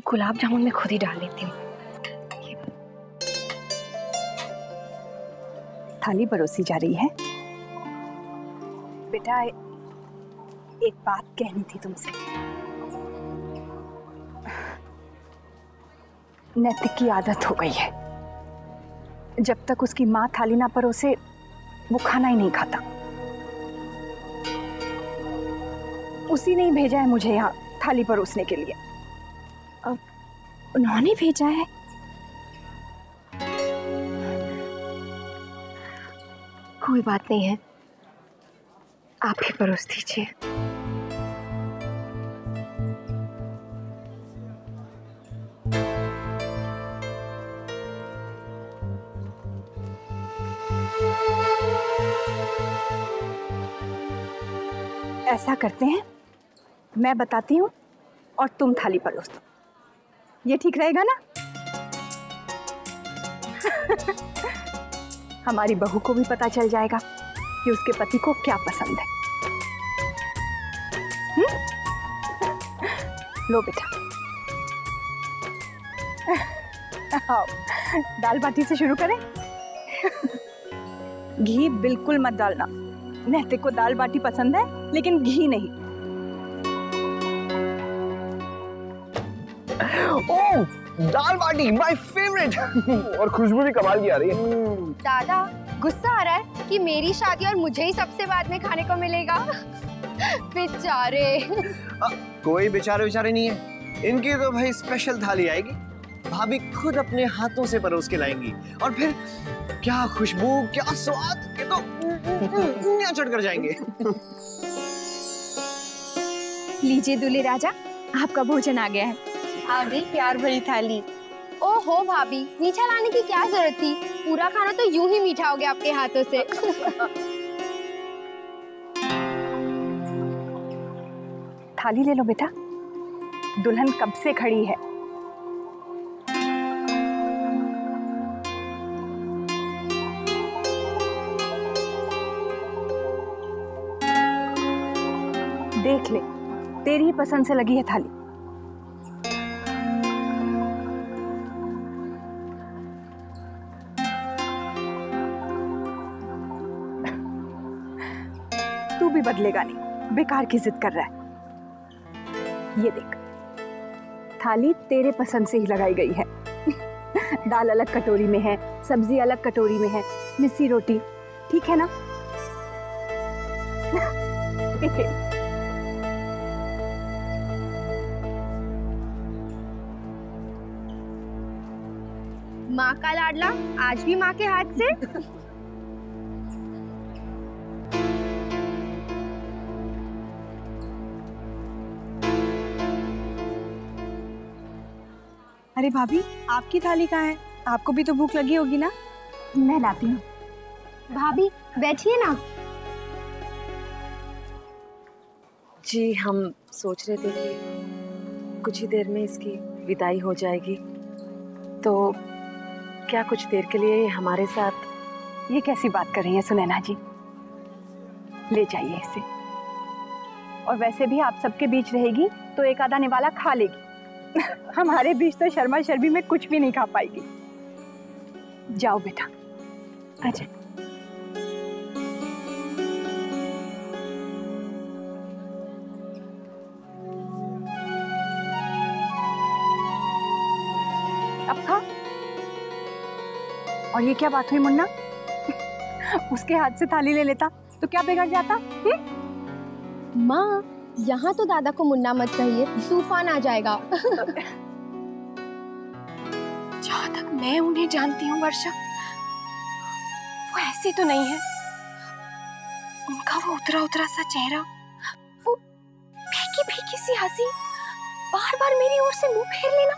गुलाब जामुन मैं खुद ही डाल लेती हूँ। थाली परोसी जा रही है। बेटा एक बात कहनी थी तुमसे। नैतिक की आदत हो गई है, जब तक उसकी माँ थाली ना परोसे वो खाना ही नहीं खाता। उसी ने ही भेजा है मुझे यहाँ थाली परोसने के लिए। अब उन्होंने भेजा है? कोई बात नहीं है, आप ही परोस दीजिए। ऐसा करते हैं, मैं बताती हूँ और तुम थाली परोस दो। ये ठीक रहेगा ना? हमारी बहू को भी पता चल जाएगा कि उसके पति को क्या पसंद है। लो बेटा। आओ, दाल बाटी से शुरू करें। घी बिल्कुल मत डालना। नैतिक को दाल बाटी पसंद है लेकिन घी नहीं। ओह, दाल बाटी माय फेवरेट। और खुशबू भी कमाल की आ रही है। दादा गुस्सा आ रहा है कि मेरी शादी और मुझे ही सबसे बाद में खाने को मिलेगा। बेचारे। कोई बेचारे नहीं है, इनकी तो भाई स्पेशल थाली आएगी। भाभी खुद अपने हाथों से परोस के लाएंगी और फिर क्या खुशबू, क्या स्वाद, ये तो उंगलियां चढ़ कर जाएंगे। लीजिए दूल्हे राजा, आपका भोजन आ गया है। आ गई प्यार भरी थाली। ओहो भाभी, मीठा लाने की क्या जरूरत थी? पूरा खाना तो यूं ही मीठा हो गया आपके हाथों से। थाली ले लो बेटा, दुल्हन कब से खड़ी है। देख ले, तेरी ही पसंद से लगी है थाली। तू भी बदलेगा नहीं, बेकार की जिद कर रहा है। ये देख, थाली तेरे पसंद से ही लगाई गई है। दाल अलग कटोरी में है, सब्जी अलग कटोरी में है, मिस्सी रोटी, ठीक है ना? माँ का लाडला आज भी माँ के हाथ से। अरे भाभी, आपकी थाली कहाँ है? आपको भी तो भूख लगी होगी ना? मैं लाती हूँ। भाभी बैठिए ना। जी, हम सोच रहे थे कि कुछ ही देर में इसकी विदाई हो जाएगी, तो क्या कुछ देर के लिए हमारे साथ? ये कैसी बात कर रही हैं सुनैना जी? ले जाइए इसे। और वैसे भी आप सबके बीच रहेगी तो एक आधा निवाला खा लेगी। हमारे बीच तो शर्मा शर्मी में कुछ भी नहीं खा पाएगी। जाओ बेटा, अच्छा। अब खा। और ये क्या बात हुई मुन्ना? उसके हाथ से थाली ले लेता तो क्या बिगड़ जाता? माँ, यहाँ तो दादा को मुन्ना मत कहिए, तूफान आ जाएगा। जहाँ तक मैं उन्हें जानती हूँ वर्षा, वो ऐसी तो नहीं है। उनका वो उतरा उतरा सा चेहरा, वो फीकी फीकी सी हंसी, बार बार मेरी ओर से मुंह फेर लेना।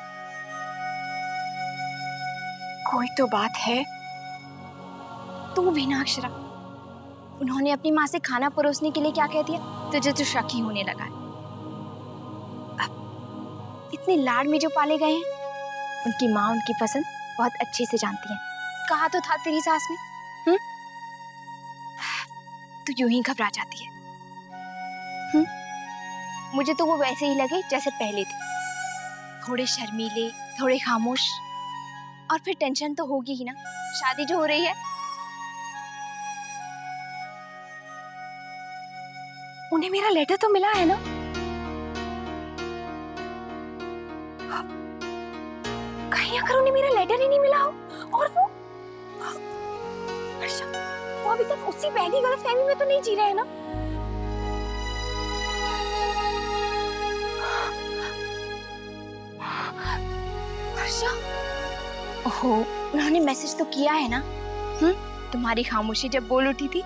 कोई तो बात है। तू मीनाक्षरा, उन्होंने अपनी माँ से खाना परोसने के लिए क्या कह दिया? तुझे तो शक ही होने लगा है। अब इतने लाड में जो पाले गए हैं, उनकी माँ उनकी पसंद बहुत अच्छे से जानती है। कहा तो था तेरी सास ने, तू यूं ही घबरा जाती है। मुझे तो वो वैसे ही लगे जैसे पहले थी। थोड़े शर्मीले, थोड़े खामोश, और फिर टेंशन तो होगी ही ना, शादी जो हो रही है। उन्हें मेरा लेटर तो मिला है ना? कहीं अगर उन्हें मेरा लेटर ही नहीं मिला हो और वो वर्षा, वो अभी तक उसी पहली गलतफहमी में तो नहीं जी रहे हैं ना? वर्षा, ओहो, उन्होंने मैसेज तो किया है ना? तुम्हारी खामोशी जब बोल उठी थी,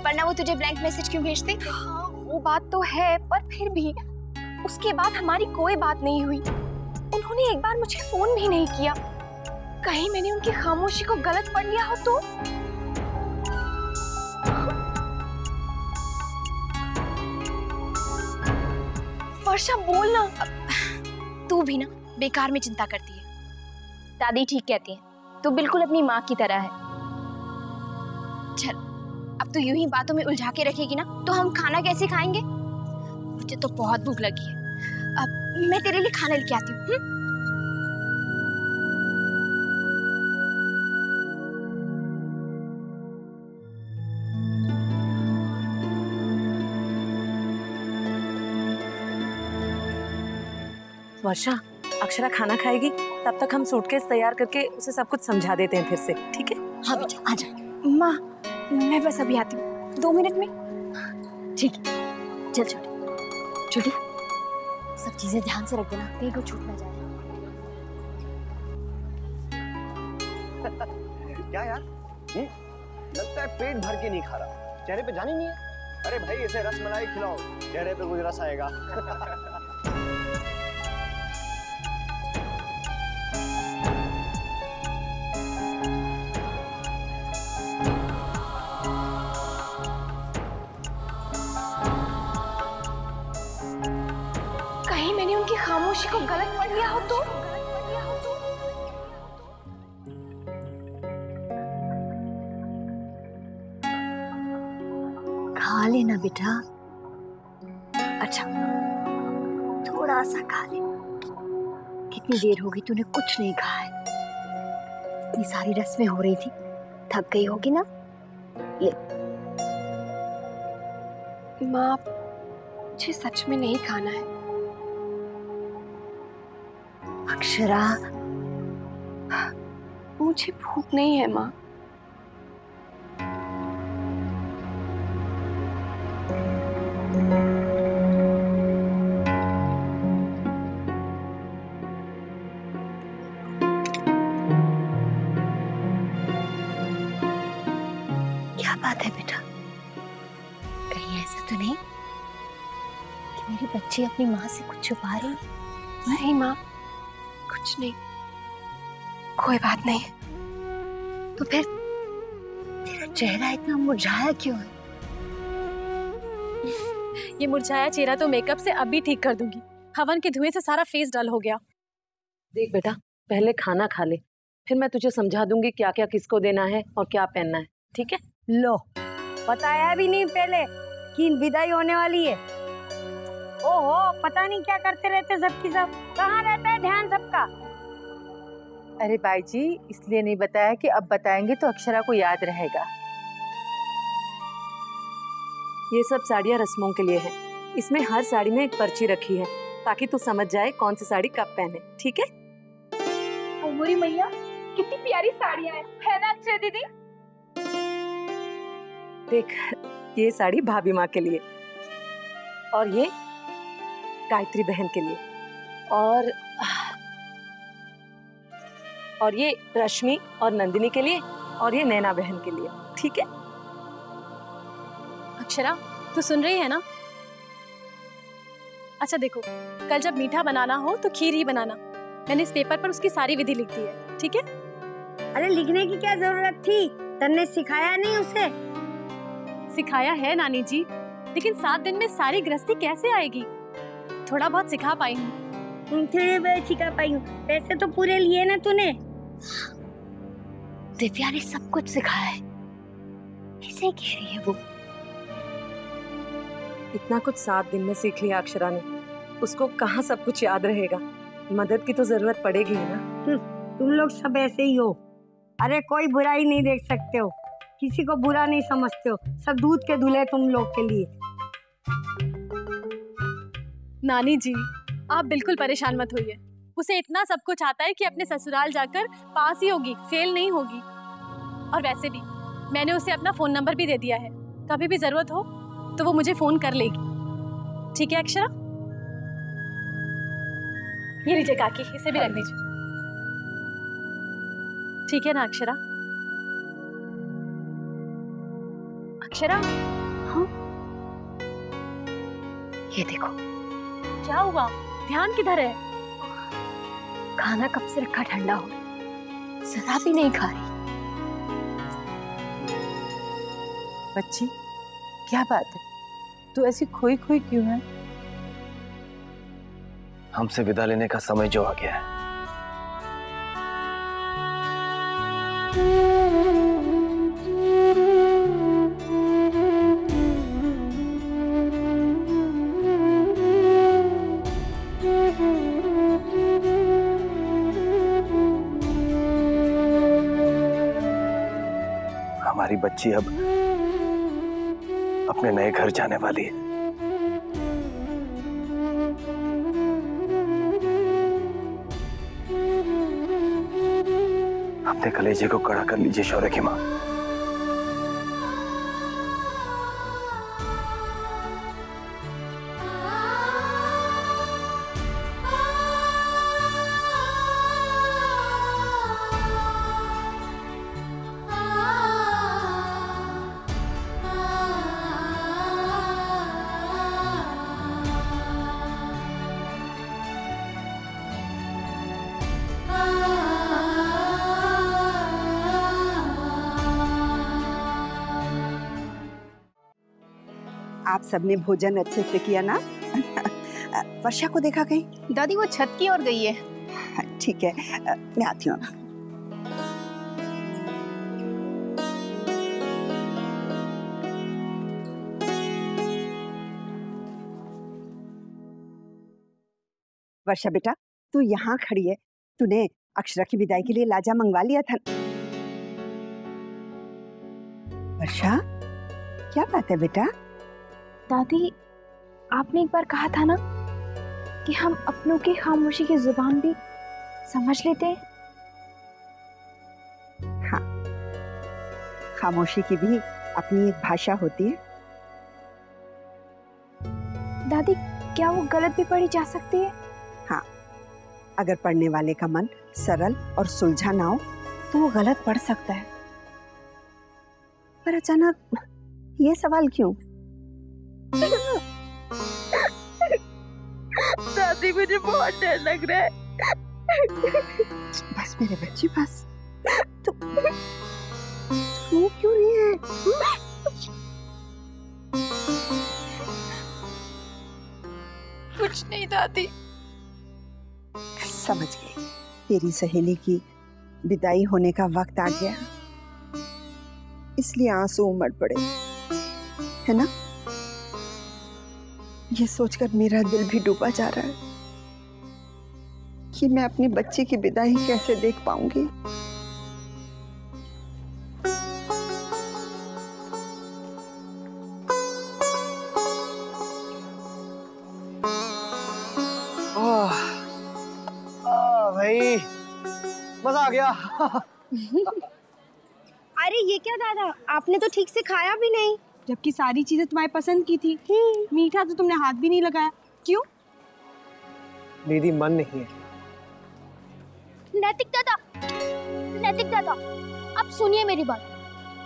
वरना वो तुझे ब्लैंक मैसेज क्यों भेजते? हाँ, वो बात तो है, पर फिर भी उसके बाद हमारी कोई बात नहीं हुई। उन्होंने एक बार मुझे फोन भी नहीं किया। कहीं मैंने उनकी खामोशी को गलत पढ़ लिया हो तो? वर्षा बोलना। तू भी ना बेकार में चिंता करती है। दादी ठीक कहती है, तू बिल्कुल अपनी माँ की तरह है। चल, अब तू यूं ही बातों में उलझा के रखेगी ना तो हम खाना कैसे खाएंगे? मुझे तो बहुत भूख लगी है। अब मैं तेरे लिए खाना लेके आती हूँ। वर्षा, अक्षरा खाना खाएगी, तब तक हम सूटकेस तैयार करके उसे सब कुछ समझा देते हैं फिर से, ठीक है? हाँ बेटा, आजा। माँ, मैं बस अभी आती हूँ, 2 मिनट में। ठीक है, चल छोटी, सब चीजें ध्यान से रख देना, कहीं को छूट ना जाए। क्या यार? लगता है पेट भर के नहीं खा रहा, चेहरे पे जान ही नहीं है। अरे भाई, इसे रसमलाई खिलाओ, चेहरे पे कुछ रस आएगा। कहीं मैंने उनकी खामोशी को गलत पढ़ लिया हो तो? खा लेना बेटा। अच्छा, थोड़ा सा खा ले। कितनी देर हो गई तूने कुछ नहीं खाया है। इतनी सारी रस्में हो रही थी, थक गई होगी ना? ले। माँ, मुझे सच में नहीं खाना है। अक्षरा, मुझे भूख नहीं है माँ। क्या बात है बेटा? कहीं ऐसा तो नहीं कि मेरी बच्ची अपनी माँ से कुछ छुपा रही है? नहीं माँ, कुछ नहीं, कोई बात नहीं। तो फिर तेरा चेहरा इतना मुरझाया क्यों है? ये मुरझाया चेहरा तो मेकअप से अभी ठीक कर दूंगी। हवन के धुएं से सारा फेस डल हो गया। देख बेटा, पहले खाना खा ले, फिर मैं तुझे समझा दूंगी क्या क्या किसको देना है और क्या पहनना है, ठीक है? लो, बताया भी नहीं पहले कि विदाई होने वाली है। ओहो, पता नहीं क्या करते रहते सबकी सब। कहाँ रहता है ध्यान सबका? अरे बाई जी, इसलिए नहीं बताया कि अब बताएंगे तो अक्षरा को याद रहेगा। ये सब साड़ियाँ रस्मों के लिए है। इसमें हर साड़ी में एक पर्ची रखी है ताकि तू समझ जाए कौन सी साड़ी कब पहने, ठीक है? मोरी मैया, कितनी प्यारी साड़ियाँ हैं, है ना अक्षय दीदी? देख, ये साड़ी भाभी माँ के लिए, और ये गायत्री बहन के लिए, और ये रश्मि और नंदिनी के लिए, और ये नैना बहन के लिए, ठीक है? अक्षरा, तू सुन रही है ना? अच्छा देखो, कल जब मीठा बनाना हो तो खीर ही बनाना। मैंने इस पेपर पर उसकी सारी विधि लिख दी है, ठीक है? अरे लिखने की क्या जरूरत थी? तन्ने सिखाया नहीं उसे? सिखाया है नानी जी, लेकिन 7 दिन में सारी गृहस्थी कैसे आएगी? थोड़ा बहुत सिखा पाई हूँ। थोड़े बहुत सिखा पाई हूँ, पैसे तो पूरे लिए ना तूने। दिव्या ने सब कुछ सिखाया है, ऐसे ही कह रही है वो। इतना कुछ 7 दिन में सीख लिया अक्षरा ने। उसको कहाँ सब कुछ याद रहेगा। मदद की तो जरूरत पड़ेगी ही ना। तुम लोग सब ऐसे ही हो। अरे कोई बुराई नहीं देख सकते हो, किसी को बुरा नहीं समझते हो, सब दूध के धुले तुम लोग के लिए। नानी जी आप बिल्कुल परेशान मत होइए, उसे इतना सब कुछ आता है कि अपने ससुराल जाकर पास ही होगी, फेल नहीं होगी। और वैसे भी मैंने उसे अपना फोन नंबर भी दे दिया है, कभी भी जरूरत हो तो वो मुझे फोन कर लेगी। ठीक है अक्षरा? ये लीजिए काकी, इसे भी रख दीजिए। ठीक है ना अक्षरा? अक्षरा हाँ ये देखो। क्या हुआ? ध्यान किधर है? खाना कब से रखा ठंडा हो, जरा भी नहीं खा रही। बच्ची क्या बात है, तू ऐसी खोई खोई क्यों है? हमसे विदा लेने का समय जो आ गया है। हमारी बच्ची अब अपने नए घर जाने वाली है। अपने कलेजे को कड़ा कर लीजिए शौर्य की मां। आप सबने भोजन अच्छे से किया ना? वर्षा को देखा कहीं? दादी वो छत की ओर गई है। ठीक है, मैं आती हूँ। वर्षा बेटा तू यहाँ खड़ी है, तूने अक्षरा की विदाई के लिए लाजा मंगवा लिया था? वर्षा क्या बात है बेटा? दादी आपने एक बार कहा था ना कि हम अपनों की खामोशी की जुबान भी समझ लेते हैं। हाँ, खामोशी की भी अपनी एक भाषा होती है। दादी क्या वो गलत भी पढ़ी जा सकती है? हाँ, अगर पढ़ने वाले का मन सरल और सुलझा ना हो तो वो गलत पढ़ सकता है। पर अचानक ये सवाल क्यों? दादी मुझे बहुत डर लग रहा है। बस मेरे बच्चे बस, तो वो क्यों नहीं है? कुछ नहीं दादी। समझ गई, तेरी सहेली की विदाई होने का वक्त आ गया, इसलिए आंसू उमड़ पड़े, है ना? ये सोचकर मेरा दिल भी डूबा जा रहा है कि मैं अपनी बच्ची की विदाई कैसे देख पाऊंगी। भाई मजा आ गया। अरे ये क्या दादा, आपने तो ठीक से खाया भी नहीं, जबकि सारी चीजें तुम्हारी पसंद की थी। मीठा तो तुमने हाथ भी नहीं लगाया, क्यों? दीदी मन नहीं है। नैतिक दादा अब सुनिए मेरी बात।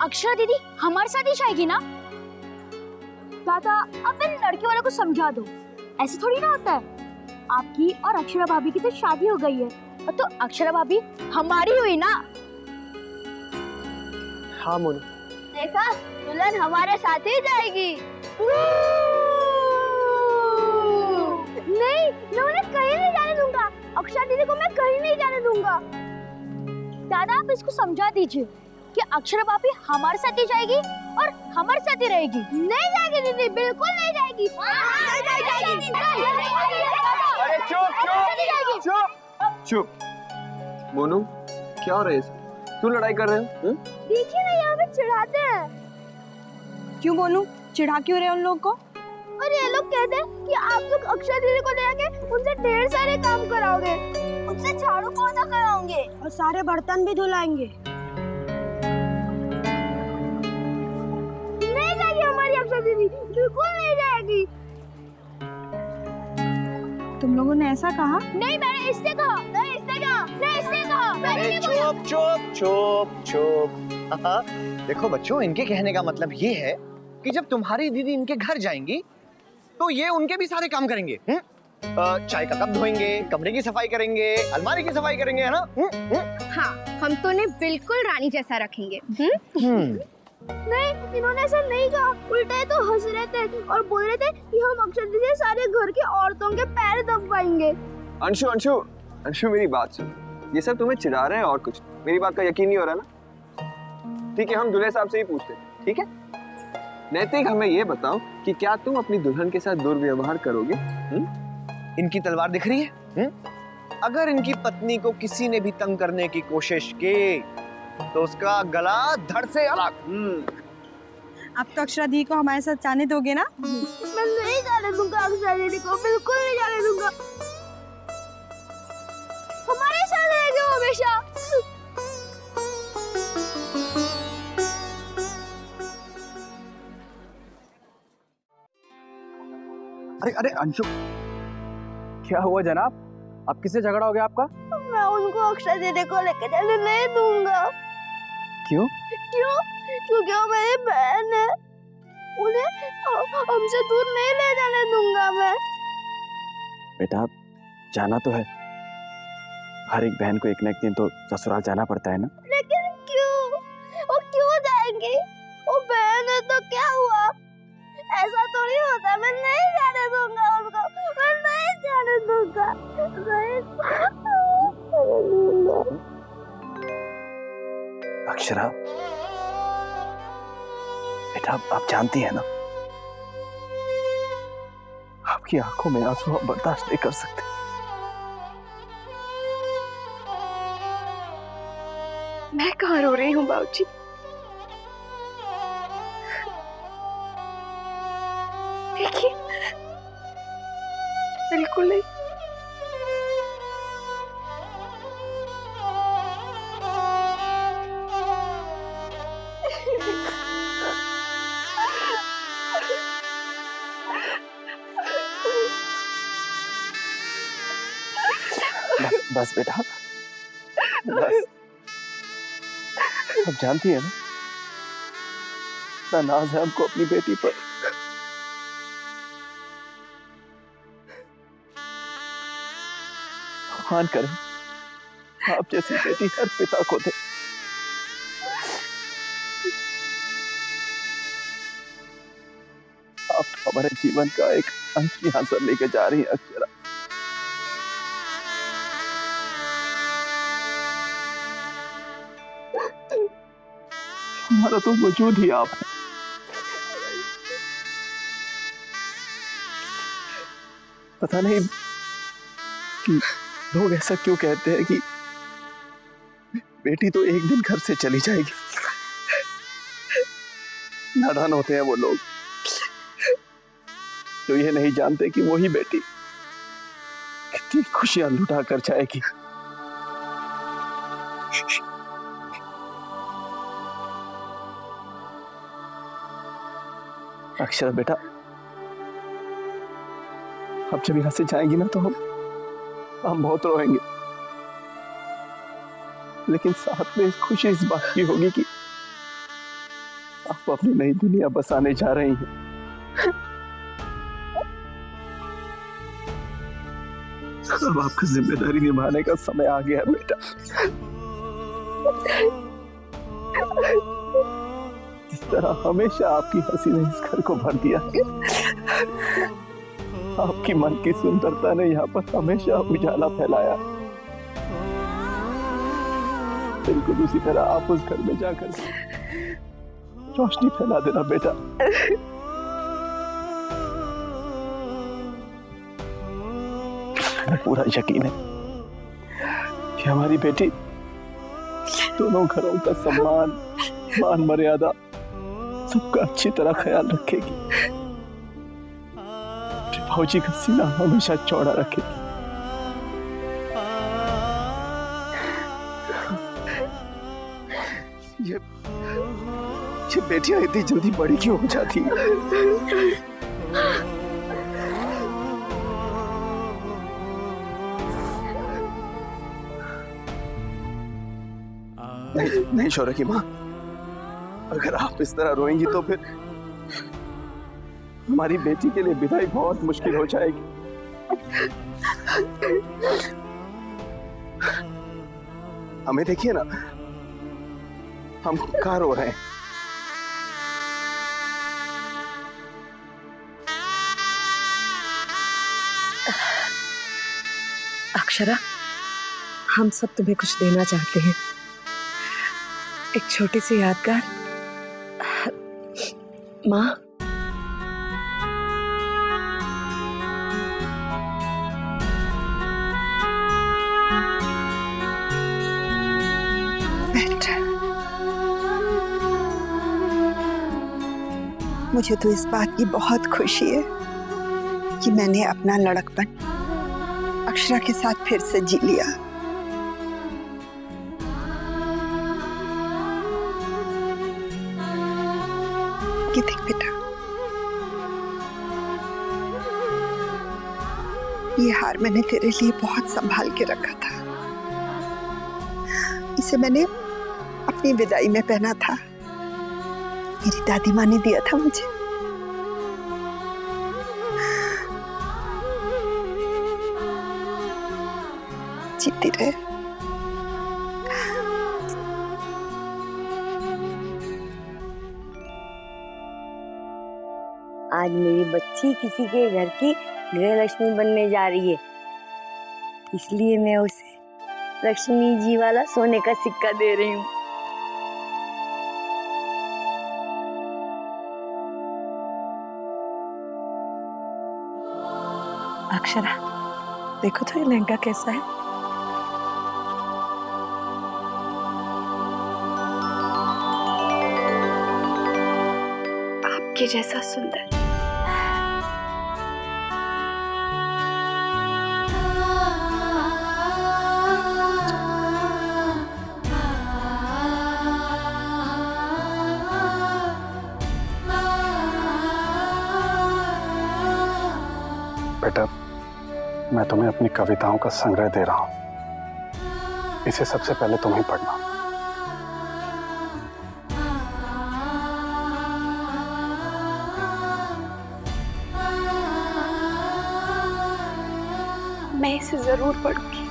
अक्षरा दीदी हमारे साथ ही जाएगी ना? दादा अब इन लड़के वालों को समझा दो, ऐसे थोड़ी ना होता है। आपकी और अक्षरा भाभी की तो शादी हो गई है, और तो अक्षरा भाभी हमारी हुई ना। हाँ मोनू, देखा, दुल्हन हमारे साथ ही जाएगी। नहीं, मैं उन्हें कहीं नहीं जाने दूंगा। अक्षरा दीदी को मैं कहीं नहीं जाने दूंगा। दादा आप इसको समझा दीजिए कि अक्षरा भाभी हमारे साथ ही जाएगी और हमारे साथ ही रहेगी। नहीं जाएगी दीदी, बिल्कुल नहीं जाएगी। अरे चुप चुप चुप चुप। मोनू क्या हो रहा है? क्यों लड़ाई कर रहे हो? देखिए ना, यहाँ पे चिढ़ाते हैं। क्यों बोलूं? चिढ़ा क्यों रहे उन लोग को? और ये लोग कहते हैं कि आप लोग अक्षरा दीदी को ले आके उनसे ढेर सारे काम कराओगे, उनसे झाड़ू पोछा कराओगे और सारे बर्तन भी धुलाएंगे। नहीं जाएगी हमारी अक्षरा दीदी, बिल्कुल नहीं जाएगी। तुम लोगों ने ऐसा कहा? नहीं, मैंने इससे कहा, नहीं इससे कहा, नहीं इससे कहा। अरे चुप चुप चुप चुप। हाँ, देखो बच्चों, इनके कहने का मतलब ये है कि जब तुम्हारी दीदी इनके घर जाएंगी तो ये उनके भी सारे काम करेंगे। चाय का कप धोएंगे, कमरे की सफाई करेंगे, अलमारी की सफाई करेंगे, है ना? हाँ, हम तो उन्हें बिल्कुल रानी जैसा रखेंगे। नहीं, इन्होंने ऐसा नहीं कहा, उल्टा तो हंस रहे थे और बोल रहे थे कि हम अक्षरा दीदी से सारे घर के औरतों के पैर दबाएंगे। अंशु अंशु अंशु, मेरी बात सुन। ये सब तुम्हें चिढ़ा रहे हैं और कुछ, मेरी बात का यकीन नहीं हो रहा ना? ठीक है, हम दूल्हे साहब से ही पूछते हैं, ठीक है? नैतिक, हमें ये बताओ कि क्या तुम अपनी दुल्हन के साथ दुर्व्यवहार करोगे? इनकी तलवार दिख रही है? अगर इनकी पत्नी को किसी ने भी तंग करने की कोशिश की तो उसका गला धड़ से अलग। आप तो अक्षरा दी को हमारे साथ जाने दोगे ना? मैं नहीं जाने दूंगा अक्षरा दीदी को, बिल्कुल नहीं जाने दूंगा। हमारे साथ रहेगी हमेशा। अरे अरे अंशु, क्या हुआ जनाब? आप किससे झगड़ा हो गया आपका? मैं उनको अक्षरा दीदी को लेकर जाने नहीं दूंगा। क्यों? क्योंकि वो मेरी बहन है, उन्हें हमसे दूर नहीं ले जाने दूंगा मैं। बेटा, जाना तो है, हर एक बहन को एक न एक दिन तो ससुराल जाना पड़ता है ना। लेकिन क्यों? वो क्यों जाएंगे? वो बहन है तो क्या हुआ? ऐसा थोड़ी होता। मैं नहीं जाने दूंगा उनको, मैं नहीं जाने दूंगा। अक्षरा बेटा, आप जानती है ना, आपकी आंखों में आंसू आप बर्दाश्त नहीं कर सकते। मैं कहाँ रो रही हूँ बाबूजी? देखिए, बिल्कुल नहीं। बस बेटा, बस। अब जानती है ना, इतना नाज है हमको अपनी बेटी पर। भगवान करे आप जैसी बेटी हर पिता को दे। आप हमारे जीवन का एक अंश यहाँ से लेके जा रही हैं अक्षरा। हमारा तो वजूद ही आप है। पता नहीं कि लोग ऐसा क्यों कहते हैं कि बेटी तो एक दिन घर से चली जाएगी। नादान होते हैं वो लोग जो ये नहीं जानते कि वही बेटी कितनी खुशियां लुटा कर जाएगी। अक्षरा बेटा, अब जब यहाँ से जाएंगी ना तो हम बहुत रोएंगे, लेकिन साथ में खुशी इस बात की होगी कि आप अपनी नई दुनिया बसाने जा रही हैं। अब आपका जिम्मेदारी निभाने का समय आ गया है बेटा। जिस तरह हमेशा आपकी हंसी ने इस घर को भर दिया, आपकी मन की सुंदरता ने यहाँ पर हमेशा उजाला फैलाया। बिल्कुल उसी तरह आप उस घर में जाकर रोशनी फैला देना बेटा। हमें पूरा यकीन है कि हमारी बेटी दोनों घरों का सम्मान, मान मर्यादा सबका अच्छी तरह ख्याल रखेगी। फौजी का सीना हमेशा चौड़ा रखेगी। ये बेटियां इतनी जल्दी बड़ी क्यों हो जाती हैं? नहीं शौर्य की माँ, अगर आप इस तरह रोएंगी तो फिर हमारी बेटी के लिए विदाई बहुत मुश्किल हो जाएगी। हमें देखिए ना, हम कहाँ रो रहे हैं। अक्षरा, हम सब तुम्हें कुछ देना चाहते हैं, एक छोटी सी यादगार। माँ, मुझे तो इस बात की बहुत खुशी है कि मैंने अपना लड़कपन अक्षरा के साथ फिर से जी लिया। ये देख बेटा, ये हार मैंने तेरे लिए बहुत संभाल के रखा था। इसे मैंने अपनी विदाई में पहना था, मेरी दादी माँ ने दिया था मुझे। जीती रहे। आज मेरी बच्ची किसी के घर की गृह लक्ष्मी बनने जा रही है, इसलिए मैं उसे लक्ष्मी जी वाला सोने का सिक्का दे रही हूँ। अक्षरा, देखो तो ये लहंगा कैसा है। आपके जैसा सुंदर। बेटा, मैं तुम्हें अपनी कविताओं का संग्रह दे रहा हूं, इसे सबसे पहले तुम्हें पढ़ना। मैं इसे जरूर पढ़ूंगी।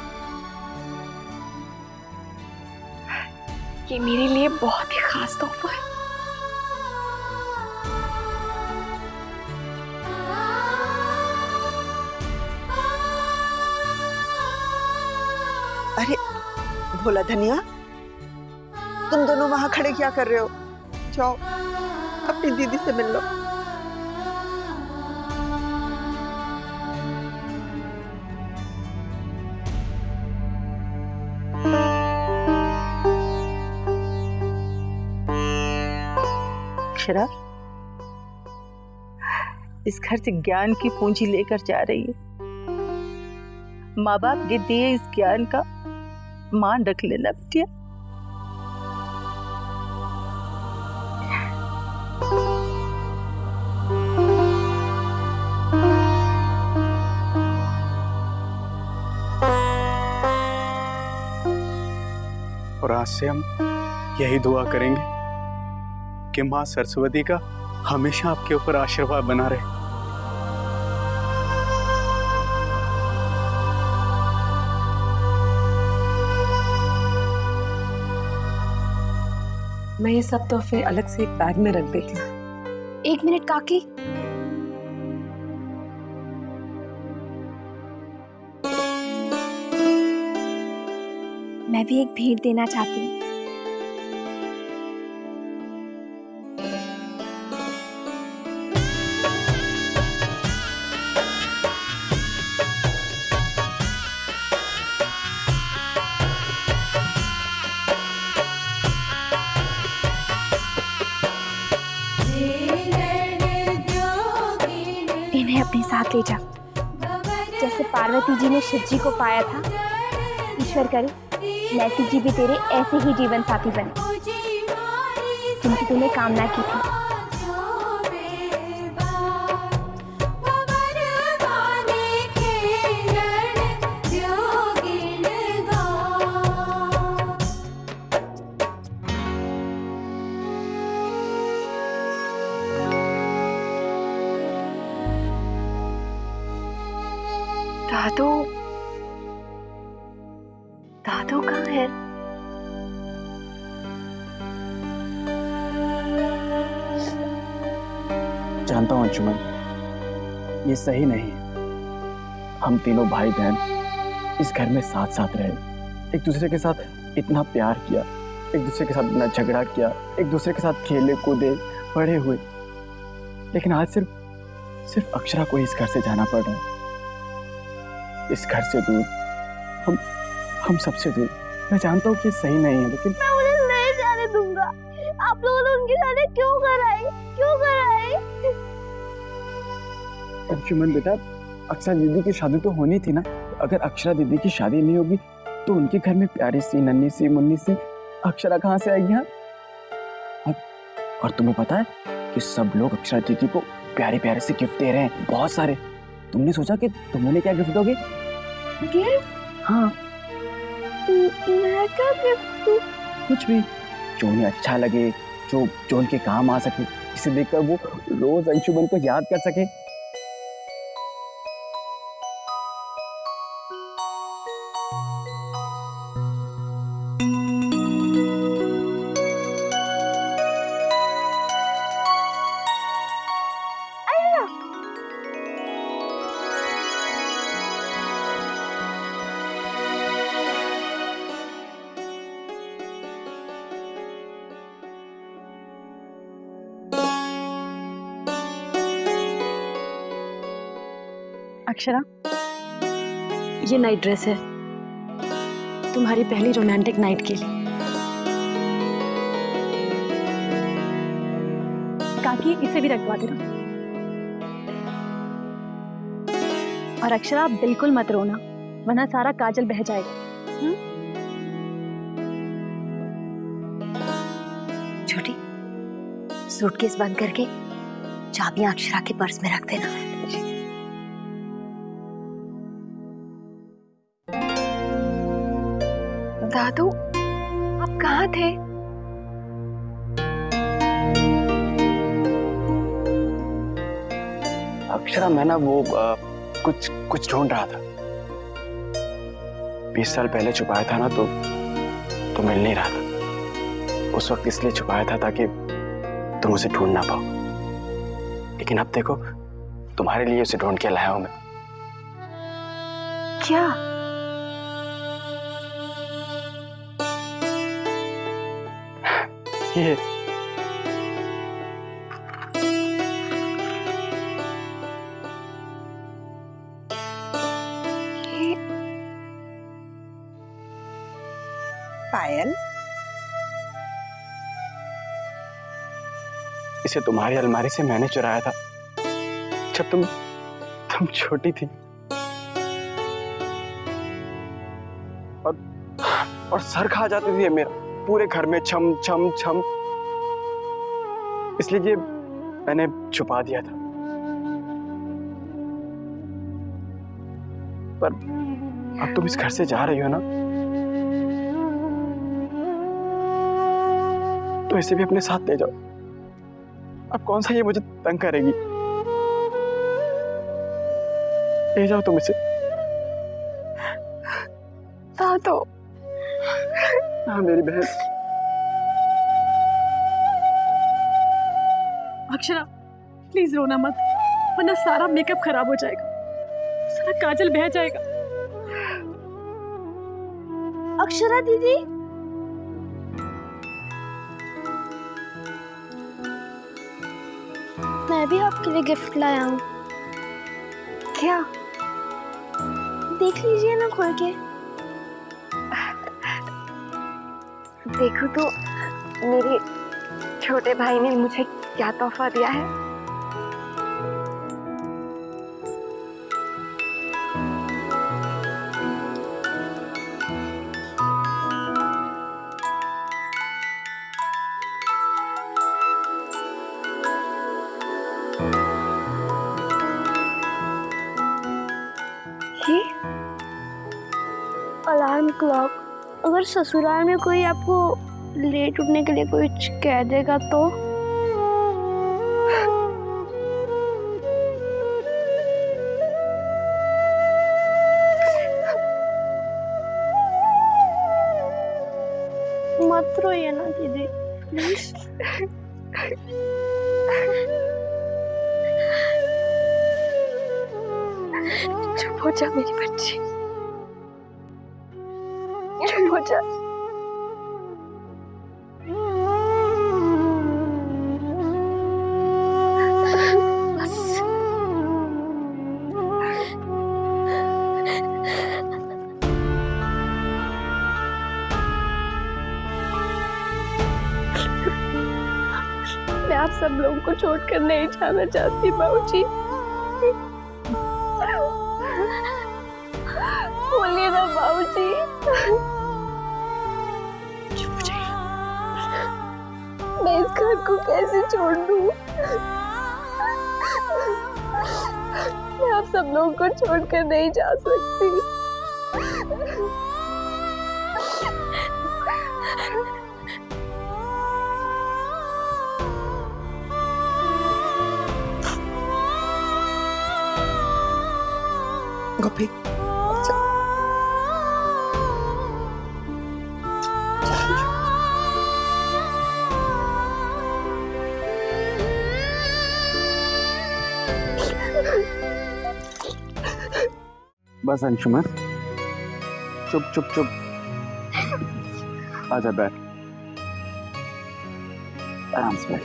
ये मेरे लिए बहुत ही खास तोहफा है। अरे भोला धनिया, तुम दोनों वहां खड़े क्या कर रहे हो? जाओ अपनी दीदी से मिल लो। अक्षरा इस घर से ज्ञान की पूंजी लेकर जा रही है। माँ बाप के दिए इस ज्ञान का मान रख लेना बिटिया। और आज से हम यही दुआ करेंगे कि माँ सरस्वती का हमेशा आपके ऊपर आशीर्वाद बना रहे। मैं ये सब तोहफे अलग से एक बैग में रख देती हूँ। एक मिनट काकी, मैं भी एक भेंट देना चाहती हूँ। जा। जैसे पार्वती जी ने शिव जी को पाया था, ईश्वर करे नैतिक जी भी तेरे ऐसे ही जीवन साथी बने जिनकी तूने कामना की थी। दादू, दादू कहाँ है? जानता हूँ अंशुमन, ये सही नहीं है। हम तीनों भाई बहन इस घर में साथ साथ रहे, एक दूसरे के साथ इतना प्यार किया, एक दूसरे के साथ इतना झगड़ा किया, एक दूसरे के साथ खेले कूदे बड़े हुए, लेकिन आज सिर्फ अक्षरा को इस घर से जाना पड़ रहा है। इस घर से दूर, हम सबसे दूर। मैं जानता हूँ कि सही नहीं है, लेकिन मैं उन्हें नहीं जाने दूंगा। आप लोगों ने उनकी शादी क्यों कराई? अंशुमन बेटा, अक्षरा दीदी की शादी तो होनी थी ना। अगर अक्षरा दीदी की शादी नहीं होगी तो उनके घर में प्यारी सी नन्ही सी मुन्नी सी अक्षरा कहाँ से आएगी? हाँ, और तुम्हें पता है कि सब लोग अक्षरा दीदी को प्यारे प्यारे से गिफ्ट दे रहे हैं, बहुत सारे। तुमने सोचा कि तुम उन्हें क्या गिफ्ट दोगे? गिफ्ट? हाँ। मैं क्या गिफ्ट दूं? कुछ भी जो उन्हें अच्छा लगे, जो उनके काम आ सके, जिसे देखकर वो रोज अंशुमन को याद कर सके। अक्षरा, ये नाइट ड्रेस है तुम्हारी पहली रोमांटिक नाइट के लिए। काकी, इसे भी रखवा देना। और अक्षरा, बिल्कुल मत रोना, वरना सारा काजल बह जाएगा। छोटी, सूटकेस बंद करके चाबियां अक्षरा के पर्स में रख देना। दादू, आप कहाँ थे? अक्षरा, मैं ना वो कुछ ढूंढ रहा था। 20 साल पहले छुपाया था ना, तो मिल नहीं रहा था। उस वक्त इसलिए छुपाया था ताकि तुम उसे ढूंढ ना पाओ, लेकिन अब देखो तुम्हारे लिए उसे ढूंढ के लाया हूं मैं। क्या? ये पायल, इसे तुम्हारी अलमारी से मैंने चुराया था जब तुम छोटी थी, और सर खा जाती थी मेरा पूरे घर में छम छम छम, इसलिए ये मैंने छुपा दिया था। पर अब तुम इस घर से जा रही हो ना, तो इसे भी अपने साथ ले जाओ। अब कौन सा ये मुझे तंग करेगी? ले जाओ तुम इसे। दादू, हाँ मेरी बहन। अक्षरा, प्लीज रोना मत, वरना सारा मेकअप खराब हो जाएगा, सारा काजल बह जाएगा। अक्षरा दीदी, मैं भी आपके लिए गिफ्ट लाया हूँ। क्या? देख लीजिए ना खोल के। देखो तो मेरे छोटे भाई ने मुझे क्या तोहफा दिया है। Alarm clock. अगर ससुराल में कोई आपको लेट उठने के लिए कुछ कह देगा तो? मत रोइए ना दीदी, प्लीज। चुप हो जा मेरी बच्ची, चुप हो जा। बस मैं आप सब लोगों को छोड़कर नहीं जाना चाहती बाबूजी। बोलिए ना बाबूजी। चुप जाइए, मैं इस घर को कैसे छोड़ दूं? मैं आप सब लोगों को छोड़कर नहीं जा सकती। गोपी, बस अंशुमन, चुप चुप चुप, आजा बैठ, आराम से बैठ।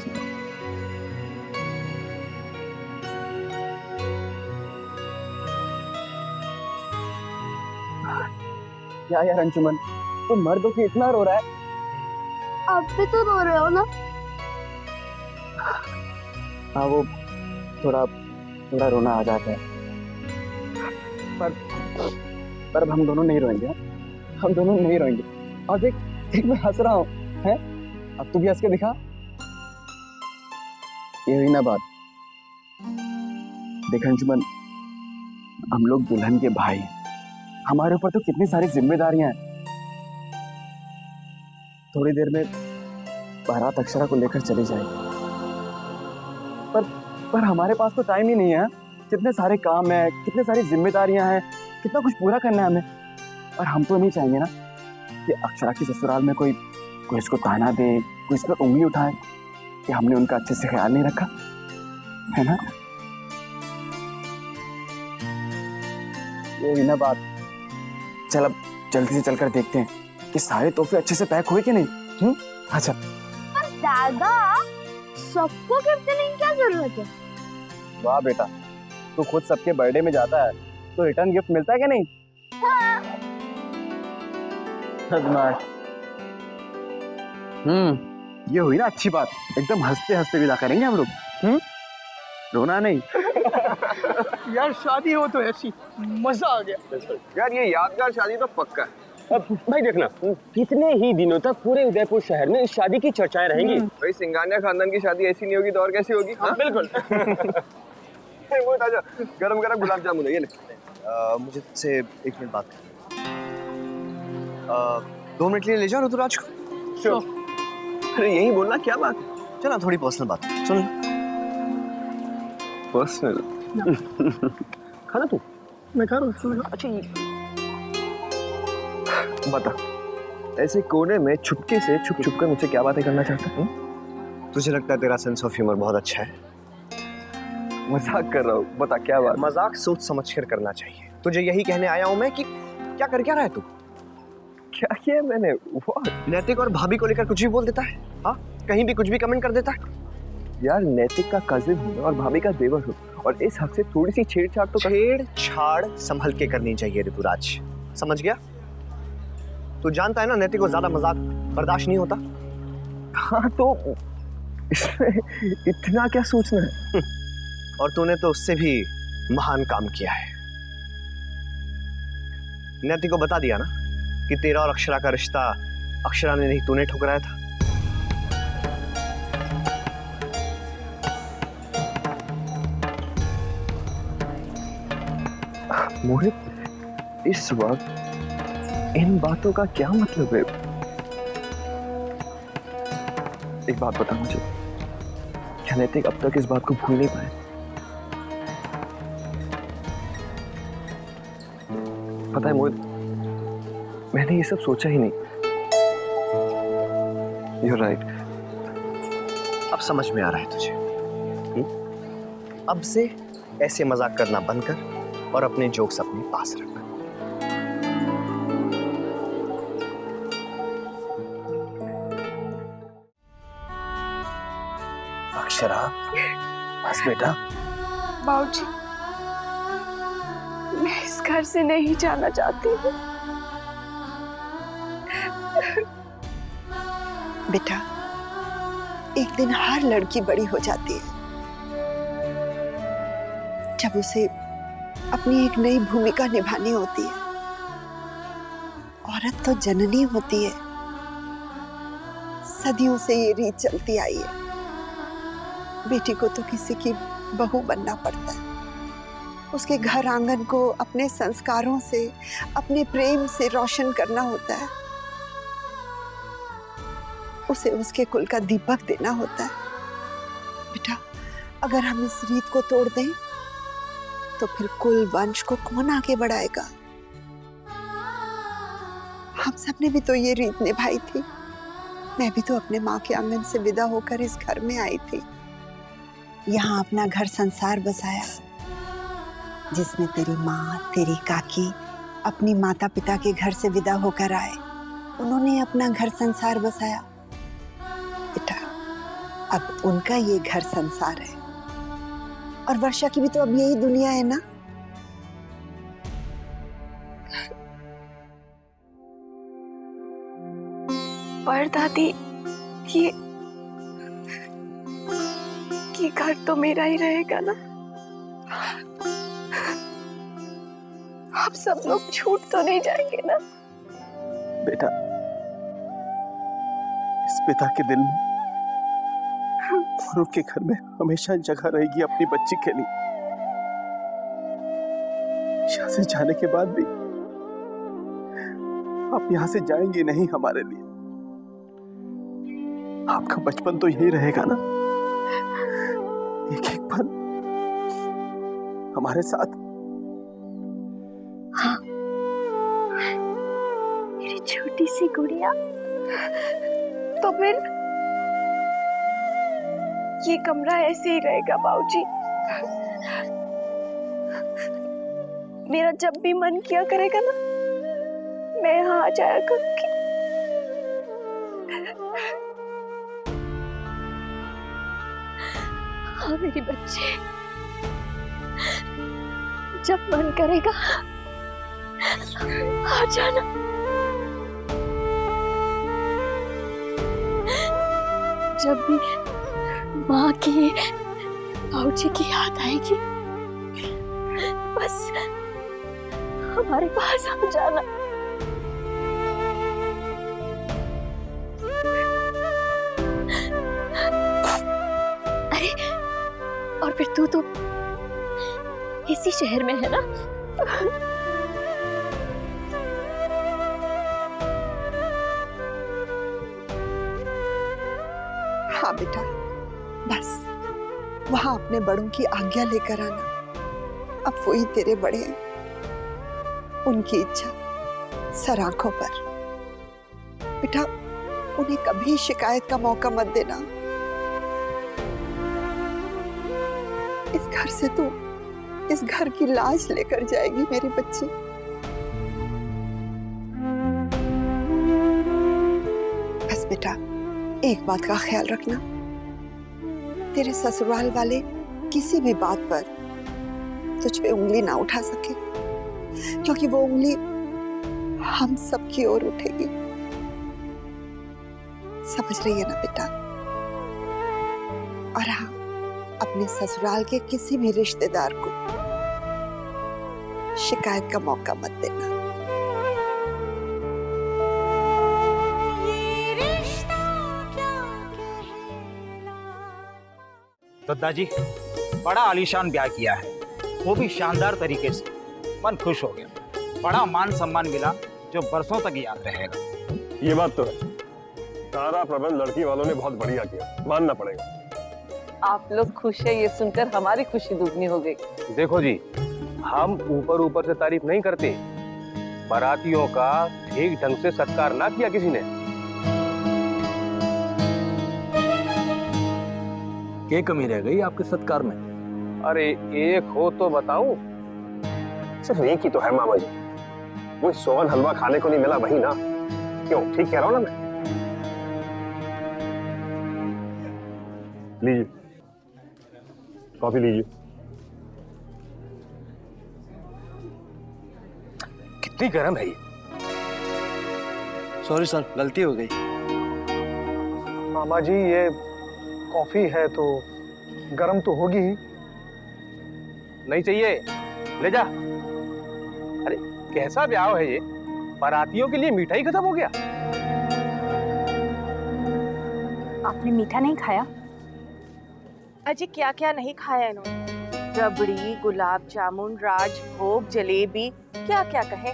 क्या यार अंशुमन, तुम मर्द हो के इतना रो रहा है? आप भी तो रो रहे हो ना? हाँ, वो थोड़ा थोड़ा रोना आ जाता है, पर अब हम दोनों नहीं रोएंगे। हम दोनों नहीं रोएंगे। और देख देख, मैं हंस रहा हूँ, हैं? अब तू भी हंस के दिखा। ये हुई ना बात। देख अंशुमन, हम लोग दुल्हन के भाई हैं, हमारे ऊपर तो कितनी सारी जिम्मेदारियां हैं। थोड़ी देर में बारात अक्षरा को लेकर चली जाएगी, पर हमारे पास तो टाइम ही नहीं है। कितने सारे काम है, कितने सारी जिम्मेदारियां हैं, कितना कुछ पूरा करना है हमें। और हम तो नहीं चाहेंगे ना कि अक्षरा की ससुराल में कोई इसको ताना दे, कोई इस पर उंगली उठाए कि हमने उनका अच्छे से ख्याल नहीं रखा, है ना? ये ना बात। चल अब जल्दी से चलकर देखते हैं कि सारे तोहफे अच्छे से पैक हुए कि नहीं। अच्छा। पर दादा, सबको गिफ्ट देने की क्या जरूरत है? वाह बेटा, तू खुद सबके बर्थडे में जाता है तो रिटर्न गिफ्ट मिलता है क्या नहीं? हाँ। ये हुई ना अच्छी बात। एकदम हंसते हंसते विदा करेंगे हम लोग। रोना नहीं। यार शादी हो तो ऐसी मजा आ गया। यार ये यादगार शादी तो पक्का है। अब भाई देखना, कितने ही दिनों तक पूरे उदयपुर शहर में इस शादी की चर्चाएं रहेंगी। भाई सिंगानिया खानदान की शादी ऐसी नहीं होगी तो और कैसी होगी? हाँ बिल्कुल। वो ताजा गरम गरम गुलाब जामुन है, ये ले। मुझे तुझसे 1 मिनट बात करनी। 2 मिनट के लिए ले जाओ ऋतुराज को। श्योर। अरे यही बोलना, क्या बात है? चलो थोड़ी पर्सनल बात सुन। पर्सनल? खाना तू? मैं खा रहा हूँ। अच्छा बता, ऐसे कोने में छुपके से छुप कर मुझसे क्या बातें करना चाहता है? तुझे लगता है तेरा सेंस ऑफ ह्यूमर बहुत अच्छा है? मजाक कर रहा हूँ, बता क्या बात? मजाक सोच समझ कर करना चाहिए। तुझे यही कहने आया हूँ मैं कि क्या कर क्या रहा है तू? क्या किया मैंने? नैतिक और भाभी को लेकर कुछ भी बोल देता है। हाँ, कहीं भी कुछ भी कमेंट कर देता है। यार नैतिक का कजिन हूँ और भाभी का देवर हूँ, और इस हक से थोड़ी सी छेड़छाड़ तो छेड़छाड़ संभल के करनी चाहिए ऋतुराज, समझ गया? तू जानता है ना नैतिक को ज्यादा मजाक बर्दाश्त नहीं होता। हाँ तो इसमें इतना क्या सोचना है? और तूने तो उससे भी महान काम किया है। नैतिक को बता दिया ना कि तेरा और अक्षरा का रिश्ता अक्षरा ने नहीं तूने ठुकराया था। मोहित, इस वक्त इन बातों का क्या मतलब है? एक बात बता मुझे, क्या नैतिक अब तक इस बात को भूल नहीं पाए? पता है मोहित, मैंने ये सब सोचा ही नहीं। You're right. अब समझ में आ रहा है तुझे। अब से ऐसे मजाक करना बंद कर और अपने जोक्स अपने पास रख। अक्षरा, बस बेटा। बाबूजी, मैं इस घर से नहीं जाना चाहती हूँ। बेटा, एक दिन हर लड़की बड़ी हो जाती है जब उसे अपनी एक नई भूमिका निभानी होती है। औरत तो जननी होती है, सदियों से ये रीत चलती आई है। बेटी को तो किसी की बहू बनना पड़ता है, उसके घर आंगन को अपने संस्कारों से, अपने प्रेम से रोशन करना होता है, उसे उसके कुल का दीपक देना होता है। बेटा, अगर हम इस रीत को तोड़ दें तो फिर कुल वंश को कौन आगे बढ़ाएगा? हम सबने भी तो ये रीत निभाई थी। मैं भी तो अपने माँ के आंगन से विदा होकर इस घर में आई थी, यहाँ अपना घर संसार बसाया, जिसमें तेरी माँ, तेरी काकी अपनी माता पिता के घर से विदा होकर आए। उन्होंने अपना घर संसार बसाया। बेटा, अब उनका ये घर संसार है और वर्षा की भी तो अब यही दुनिया है ना। पर दादी, ये घर तो मेरा ही रहेगा ना। आप सब लोग छूट तो नहीं जाएंगे ना? बेटा, इस पिता के दिल में और उनके घर में हमेशा जगह रहेगी अपनी बच्ची के लिए। यहाँ से जाने के बाद भी आप यहाँ से जाएंगे नहीं हमारे लिए। आपका बचपन तो यही रहेगा ना, एक एक पल हमारे साथ। हाँ, मेरी छोटी सी गुड़िया। तो फिर ये कमरा ऐसे ही रहेगा बाबूजी। मेरा जब भी मन किया करेगा ना, मैं यहाँ आ जाया करूंगी। हाँ मेरी बच्चे, जब मन करेगा आ जाना। जब भी माँ की, बाबूजी की याद आएगी, बस हमारे पास आ जाना। अरे, और फिर तू तो इसी शहर में है ना? हाँ बेटा, बस वहां अपने बड़ों की आज्ञा लेकर आना। अब वही तेरे बड़े हैं, उनकी इच्छा सर आंखों पर। बेटा, उन्हें कभी शिकायत का मौका मत देना। इस घर से तू इस घर की लाज लेकर जाएगी मेरी बच्ची। बस बेटा, एक बात का ख्याल रखना, तेरे ससुराल वाले किसी भी बात पर तुझ पे उंगली ना उठा सके, क्योंकि वो उंगली हम सब की ओर उठेगी। समझ रही है ना बेटा? और हाँ, अपने ससुराल के किसी भी रिश्तेदार को शिकायत का मौका मत देना। दद्दा जी, बड़ा आलीशान ब्याह किया है, वो भी शानदार तरीके से। मन खुश हो गया, बड़ा मान सम्मान मिला जो बरसों तक याद रहेगा। ये बात तो है, सारा प्रबंध लड़की वालों ने बहुत बढ़िया किया, मानना पड़ेगा। आप लोग खुश है ये सुनकर हमारी खुशी दुगनी हो गई। देखो जी, हम ऊपर ऊपर से तारीफ नहीं करते, बारातियों का ठीक ढंग से सत्कार ना किया किसी ने। क्या कमी रह गई आपके सत्कार में? अरे एक हो तो बताऊं। सिर्फ एक ही तो है मामा जी, वो सोहन हलवा खाने को नहीं मिला वही ना। क्यों, ठीक कह रहा हूं ना मैं? लीजिए कॉफी लीजिए। कितनी गर्म है ये। सॉरी सर, गलती हो गई। मामा जी ये कॉफी है तो गर्म तो होगी ही। नहीं चाहिए, ले जा। अरे कैसा ब्याह है ये, बारातियों के लिए मिठाई खत्म हो गया। आपने मीठा नहीं खाया? अजी क्या क्या नहीं खाया इन्होंने, रबड़ी, गुलाब जामुन, राजभोग, जलेबी, क्या क्या कहे।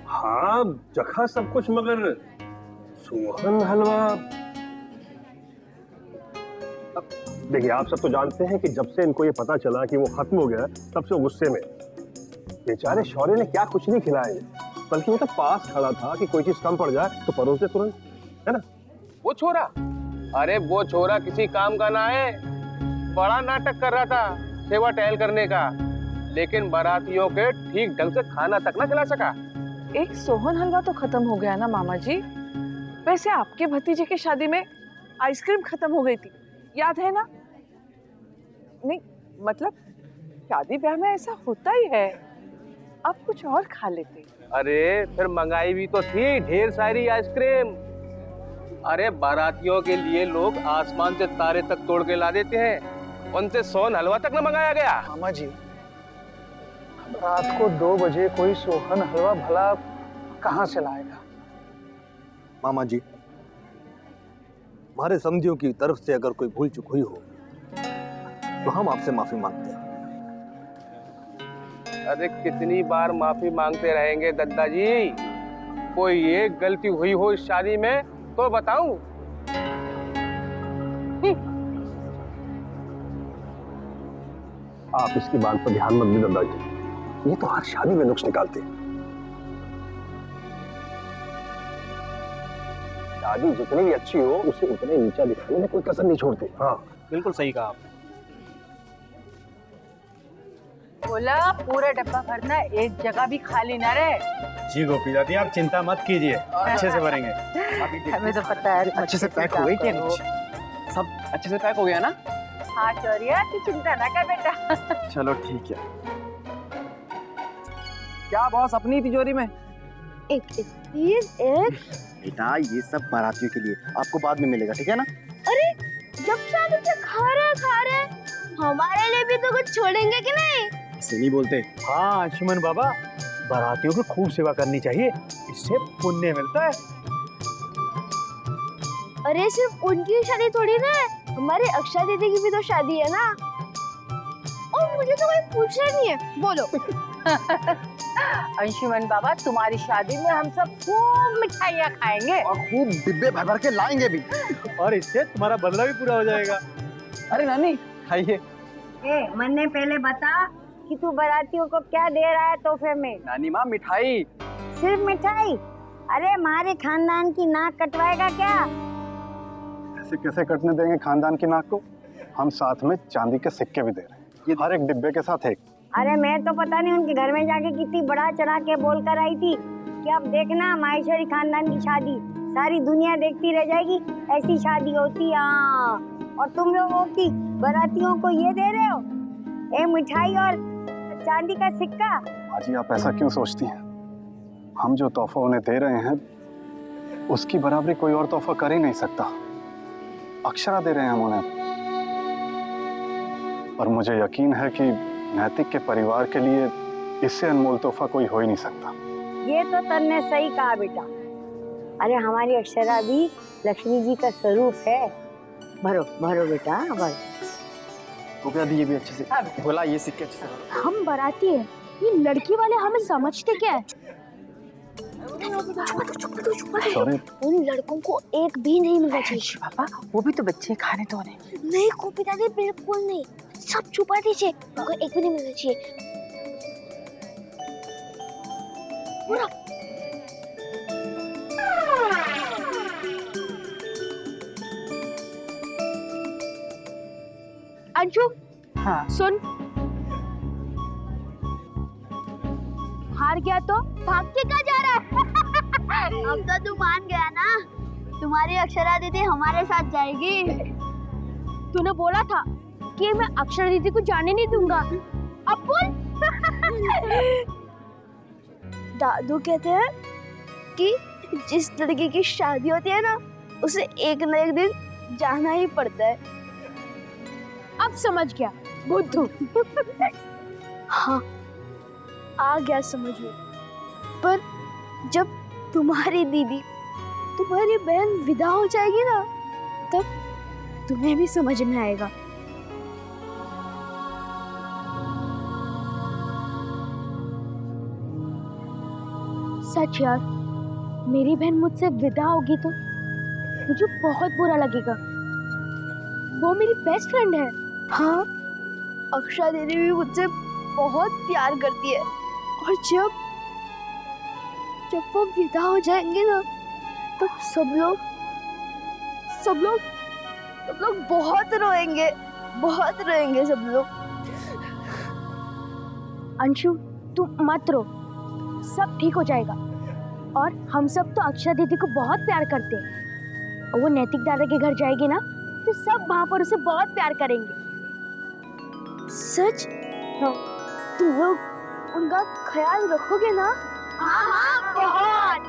हाँ चखा सब कुछ, मगर सोहन हलवा। देखिए आप सब तो जानते हैं कि जब से इनको ये पता चला कि वो खत्म हो गया, तब से वो गुस्से में। बेचारे शौर्य ने क्या कुछ नहीं खिलाया, बल्कि वो तो पास खड़ा था कि कोई चीज कम पड़ जाए तो परोस दे तुरंत, है ना? वो छोरा, अरे वो छोरा किसी काम का ना है, बड़ा नाटक कर रहा था सेवा टहल करने का, लेकिन बारातियों के ठीक ढंग से खाना तक ना खिला सका। एक सोहन हलवा तो खत्म हो गया ना मामा जी। वैसे आपके भतीजे की शादी में आइसक्रीम खत्म हो गई थी, याद है ना? नहीं मतलब शादी ब्याह में ऐसा होता ही है, आप कुछ और खा लेते। अरे फिर मंगाई भी तो थी ढेर सारी आइसक्रीम। अरे बारातियों के लिए लोग आसमान से तारे तक तोड़ के ला देते हैं, उनसे सोहन हलवा तक न मंगाया गया। मामा जी रात को 2 बजे कोई सोहन हलवा भला कहाँ से लाएगा? मामा जी, हमारे समझियों की तरफ से अगर कोई भूल चूक हुई हो तो हम आपसे माफी मांगते हैं। अरे कितनी बार माफी मांगते रहेंगे दद्दा जी? कोई एक गलती हुई हो इस शादी में तो बताऊं। आप इसकी बात पर ध्यान मत दीजिए दादाजी, ये तो हर शादी में नुक्स निकालते हैं। शादी जितनी भी अच्छी हो उसे उतने नीचा दिखाने में कोई कसर नहीं छोड़ते। हाँ बिल्कुल सही कहा आप। बोला पूरा डब्बा भरना, एक जगह भी खाली ना रहे। जी गोपी दादी आप चिंता मत कीजिए, अच्छे से भरेंगे। हमें तो पता है अच्छे से पैक हो गई क्या? सब अच्छे से पैक हो गया ना? हाँ शौर्य तू चिंता ना कर बेटा। चलो ठीक है। क्या बॉस अपनी तिजोरी में? एक बेटा ये सब बारातियों के लिए, आपको बाद में मिलेगा, ठीक है ना? अरे जब से आप इतना खा रहे हमारे लिए भी तो कुछ छोड़ेंगे कि नहीं? ऐसे नहीं बोलते। हाँ अंशुमन बाबा, बारातियों की खूब सेवा करनी चाहिए, इससे पुण्य मिलता है। अरे सिर्फ उनकी शादी थोड़ी ना है, हमारे अक्षा दीदी की भी तो शादी है ना। और मुझे तो कोई पूछना नहीं है, बोलो। अंशुमन बाबा तुम्हारी शादी में हम सब खूब मिठाइयाँ खाएंगे और खूब डिब्बे भर भर के लाएंगे भी, और इससे तुम्हारा बदला भी पूरा हो जाएगा। अरे नानी खाइए। मन ने पहले बता कि तू बारातियों को क्या दे रहा है तोहफे में? नानी माँ मिठाई। सिर्फ मिठाई? अरे हमारे खानदान की नाक कटवाएगा क्या? ऐसे कैसे कटने देंगे खानदान की नाक को? हम साथ में चांदी के सिक्के भी दे रहे हैं, हर एक डिब्बे के साथ एक। अरे मैं तो पता नहीं उनके घर में जाके कितनी बड़ा चढ़ा के बोल कर आई थी कि अब देखना माहेश्वरी खानदान की शादी सारी दुनिया देखती रह जाएगी, ऐसी शादी होती है। और तुम लोगों की बारातियों को ये दे रहे हो, ए मिठाई और चांदी का सिक्का। माजी आप ऐसा क्यों सोचती हैं? हम जो तोहफा उन्हें दे रहे हैं उसकी बराबरी कोई और तोहफा कर ही नहीं सकता। अक्षरा दे रहे हैं हम उन्हें, और मुझे यकीन है कि नैतिक के परिवार के लिए इससे अनमोल तोहफा कोई हो ही नहीं सकता। ये तो तन्ने सही कहा बेटा। अरे हमारी अक्षरा भी लक्ष्मी जी का स्वरूप है। भरो भरो बेटा भरो। गोपिया दी ये भी अच्छे से बोला, ये सिक्के अच्छे से। हम बाराती हैं, ये लड़की वाले हमें समझते क्या है? सॉरी। उन लड़कों को एक भी नहीं मिलना चाहिए। पापा वो भी तो बच्चे खाने तो उन्हें। नहीं गोपी दादी बिल्कुल नहीं, सब छुपा दीजिए, उनको एक भी नहीं मिलना चाहिए। अंशु, हाँ सुन, हार गया तो भाग के कहाँ जा रहा है? अब तो तू मान गया ना, तुम्हारी अक्षरा दीदी हमारे साथ जाएगी। तूने बोला था कि मैं अक्षरा दीदी को जाने नहीं दूंगा। अब बोल। दादू कहते हैं कि जिस लड़की की शादी होती है ना, उसे एक न एक दिन जाना ही पड़ता है। अब समझ गया बुद्धू। हाँ, आ गया समझ में। पर जब तुम्हारी दीदी, तुम्हारी बहन विदा हो जाएगी ना, तब तुम्हें भी समझ में आएगा। सच यार, मेरी बहन मुझसे विदा होगी तो मुझे बहुत बुरा लगेगा। वो मेरी बेस्ट फ्रेंड है। हाँ, अक्षरा दीदी भी मुझसे बहुत प्यार करती है, और जब वो विदा हो जाएंगे ना, तो सब लोग बहुत रोएंगे, बहुत रोएंगे सब लोग। अंशु, तू मत रो, सब ठीक हो जाएगा। और हम सब तो अक्षरा दीदी को बहुत प्यार करते हैं, और वो नैतिक दादा के घर जाएगी ना, तो सब वहां पर उसे बहुत प्यार करेंगे। सच? हाँ, तुम लोग उनका ख्याल रखोगे ना? हाँ, बहुत।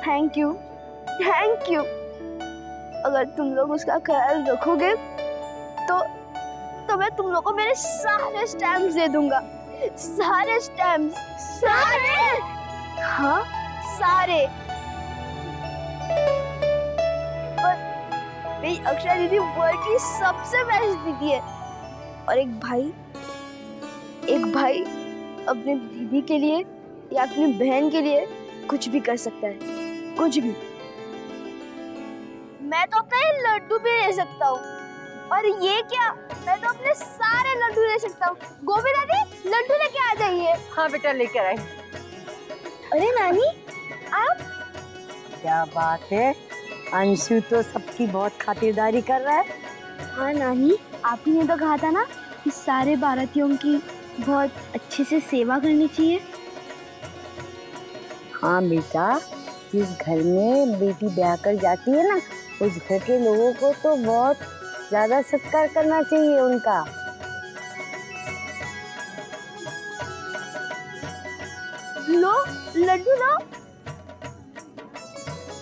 Thank you. अगर तुम लोग उसका ख्याल रखोगे तो मैं तुम लोग को मेरे सारे स्टैम्प्स दे दूंगा। सारे स्टैम्प्स। सारे? हाँ, सारे। मेरी अक्षरा दीदी वर्ल्ड की सबसे बेस्ट दीदी है, और एक भाई अपने दीदी के लिए या अपनी बहन के लिए कुछ भी कर सकता है, कुछ भी। मैं तो अपना ये लड्डू भी ले सकता हूँ, और ये क्या, मैं तो अपने सारे लड्डू ले सकता हूँ। गोभी दादी, लड्डू लेके आ जाइए। हाँ बेटा, लेकर आए। अरे नानी, आप? क्या बात है, अंशु तो सबकी बहुत खातिरदारी कर रहा है। हाँ नानी, आप ही ने तो कहा था ना कि सारे भारतीयों की बहुत अच्छे से सेवा करनी चाहिए। हाँ बेटा, जिस घर में बेटी ब्याह कर जाती है ना, उस घर के लोगों को तो बहुत ज्यादा सत्कार करना चाहिए उनका। लो लड्डू, लो,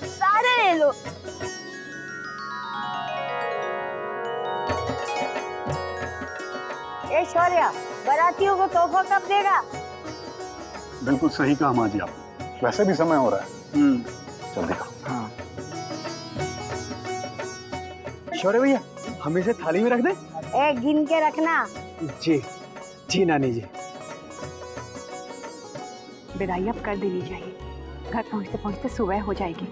सारे ले लो। ए शौर्या, बारातियों को तोहफा कब देगा? बिल्कुल सही कहा माँ जी आपने, वैसे भी समय हो रहा है। जल्दी करो। हाँ। शौर्य भैया, हम इसे थाली में रख दें? ए, गिन के रखना। जी नानी जी। विदाई अब कर देनी चाहिए, घर पहुंचते पहुंचते सुबह हो जाएगी।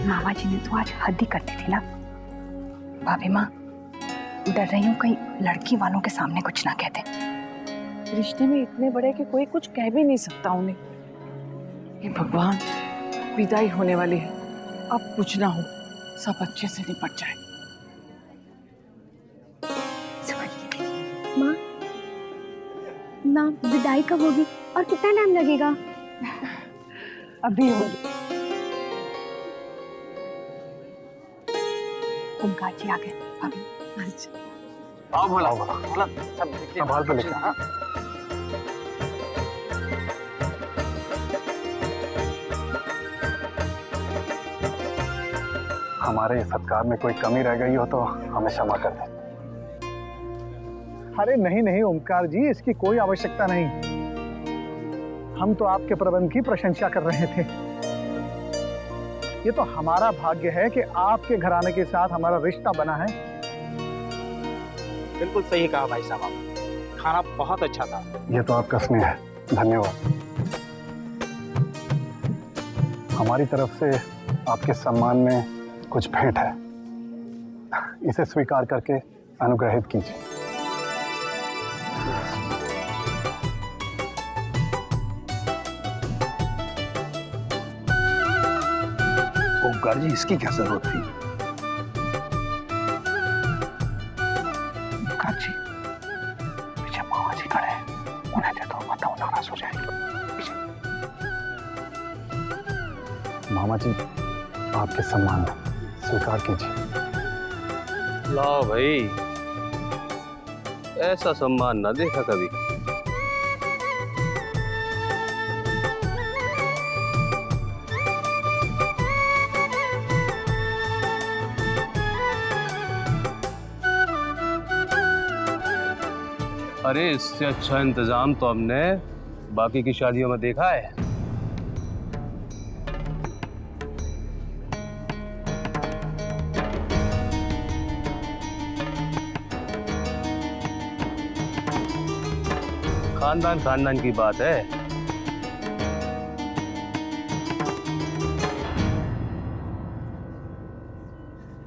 मामा जी ने तो आज हद ही कर दी थी ना। भाभी माँ, डर रही हूँ कहीं लड़की वालों के सामने कुछ ना कहते। रिश्ते में इतने बड़े कि कोई कुछ कह भी नहीं सकता उन्हें। हे भगवान, विदाई होने वाली है, अब कुछ ना हो, सब अच्छे से निपट जाए। माँ, ना विदाई कब होगी और कितना टाइम लगेगा? अभी होगी। ओमकार जी आ गए। भाभी आओ बोला सब संभाल के लेके। हमारे सत्कार में कोई कमी रह गई हो तो हमें क्षमा कर दें। अरे नहीं नहीं ओमकार जी, इसकी कोई आवश्यकता नहीं। हम तो आपके प्रबंध की प्रशंसा कर रहे थे। ये तो हमारा भाग्य है कि आपके घराने के साथ हमारा रिश्ता बना है। बिल्कुल सही कहा भाई साहब, आप खाना बहुत अच्छा था। ये तो आपका स्नेह है, धन्यवाद। हमारी तरफ से आपके सम्मान में कुछ भेंट है, इसे स्वीकार करके अनुग्रहित कीजिए। ओमकार जी, इसकी क्या जरूरत थी? ओमकार जी, पीछे मामा जी खड़े हैं, उन्हें दे दो, वरना वो नाराज हो जाएंगे। मामा जी, आपके सम्मान में स्वीकार कीजिए। लाओ भाई, ऐसा सम्मान ना देखा कभी। अरे इससे अच्छा इंतजाम तो हमने बाकी की शादियों में देखा है। खानदान खानदान की बात है।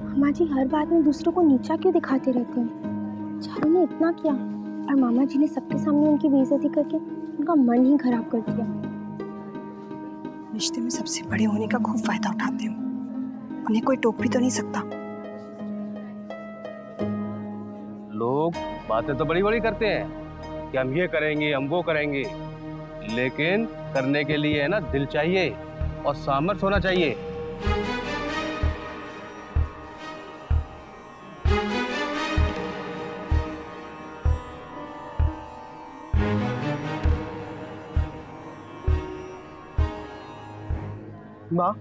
मामा जी हर बात में दूसरों को नीचा क्यों दिखाते रहते हैं? चारों ने इतना किया और मामा जी ने सबके सामने उनकी बेइज्जती करके उनका मन ही खराब कर दिया। रिश्ते में सबसे बड़े होने का खूब फायदा उठाते हो, उन्हें कोई टोक भी तो नहीं सकता। लोग बातें तो बड़ी बड़ी करते हैं कि हम ये करेंगे, हम वो करेंगे, लेकिन करने के लिए है ना दिल चाहिए और सामर्थ्य होना चाहिए। माँ,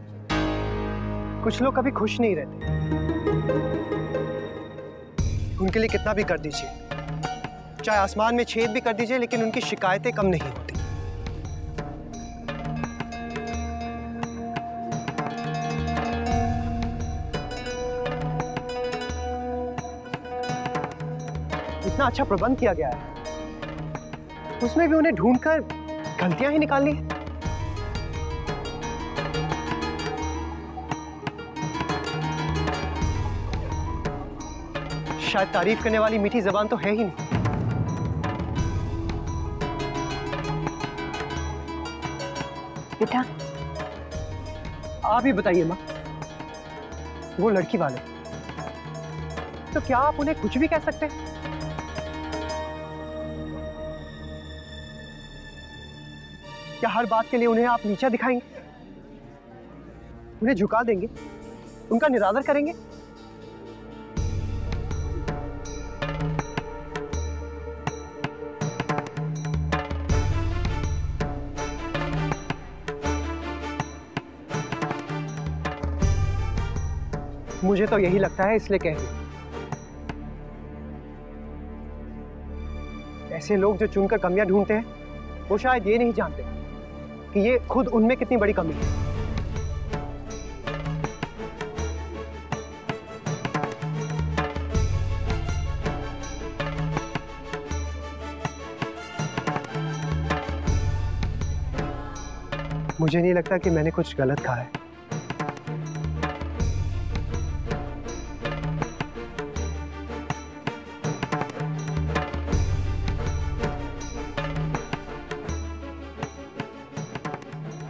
कुछ लोग कभी खुश नहीं रहते, उनके लिए कितना भी कर दीजिए, चाहे आसमान में छेद भी कर दीजिए, लेकिन उनकी शिकायतें कम नहीं होती। इतना अच्छा प्रबंध किया गया है, उसमें भी उन्हें ढूंढकर गलतियां ही निकालनी है। शायद तारीफ करने वाली मीठी जबान तो है ही नहीं। बेटा, आप ही बताइए माँ, वो लड़की वाले तो क्या आप उन्हें कुछ भी कह सकते हैं? क्या हर बात के लिए उन्हें आप नीचा दिखाएंगे, उन्हें झुका देंगे, उनका निरादर करेंगे? मुझे तो यही लगता है, इसलिए कह रही। ऐसे लोग जो चुनकर कमियां ढूंढते हैं, वो शायद ये नहीं जानते कि ये खुद उनमें कितनी बड़ी कमी है। मुझे नहीं लगता कि मैंने कुछ गलत कहा है।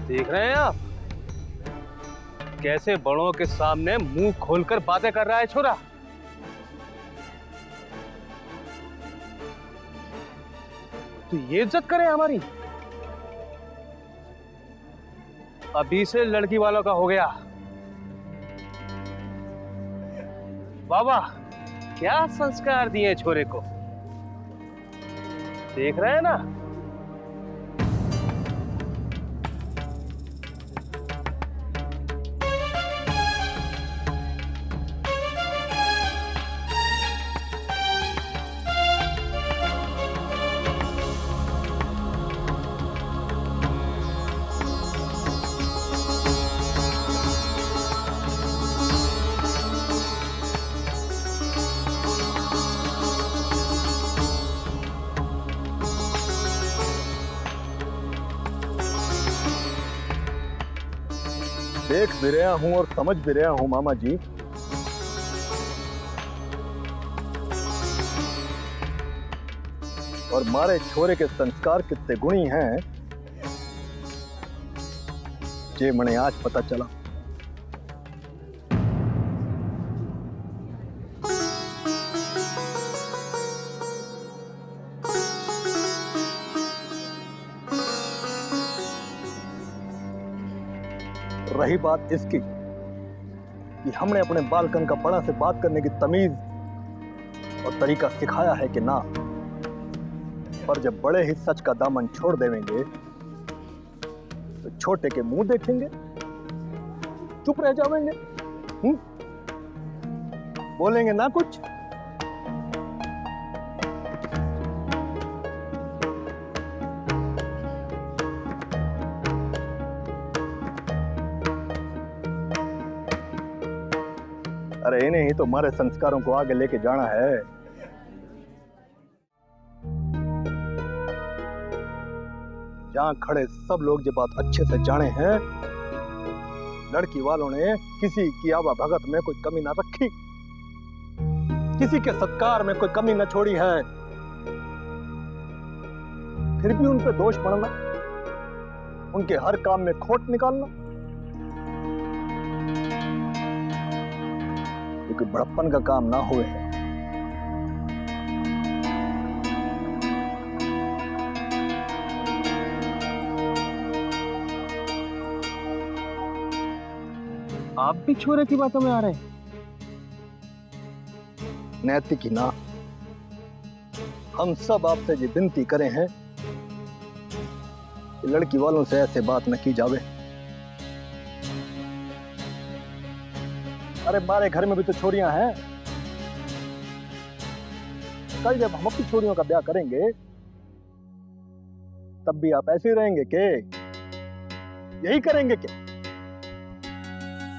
देख रहे हैं आप कैसे बड़ों के सामने मुंह खोलकर बातें कर रहा है छोरा। तो ये इज्जत करे हमारी। अभी से लड़की वालों का हो गया। बाबा क्या संस्कार दिए छोरे को, देख रहे हैं ना। देख भी रहा हूं और समझ भी रहा हूं मामा जी। और मारे छोरे के संस्कार कितने गुणी हैं, ये मने आज पता चला। रही बात इसकी कि हमने अपने बालकन का बड़ा से बात करने की तमीज और तरीका सिखाया है कि ना, पर जब बड़े ही सच का दामन छोड़ देंगे तो छोटे के मुंह देखेंगे, चुप रह जाएंगे, बोलेंगे ना कुछ। अरे इन्हें ही तो हमारे संस्कारों को आगे लेके जाना है। जहां खड़े सब लोग ये बात अच्छे से जाने हैं, लड़की वालों ने किसी की आवा भगत में कोई कमी ना रखी, किसी के सत्कार में कोई कमी ना छोड़ी है। फिर भी उन पे दोष पड़ना, उनके हर काम में खोट निकालना, कोई बड़प्पन का काम ना हुए है। आप भी छोरे की बातों में आ रहे हैं? नैतिक ही ना, हम सब आपसे ये विनती करें हैं कि लड़की वालों से ऐसे बात न की जावे। अरे हमारे घर में भी तो छोरियां हैं। कल जब हम अपनी छोरियों का ब्याह करेंगे तब भी आप ऐसे ही रहेंगे के? यही करेंगे क्या?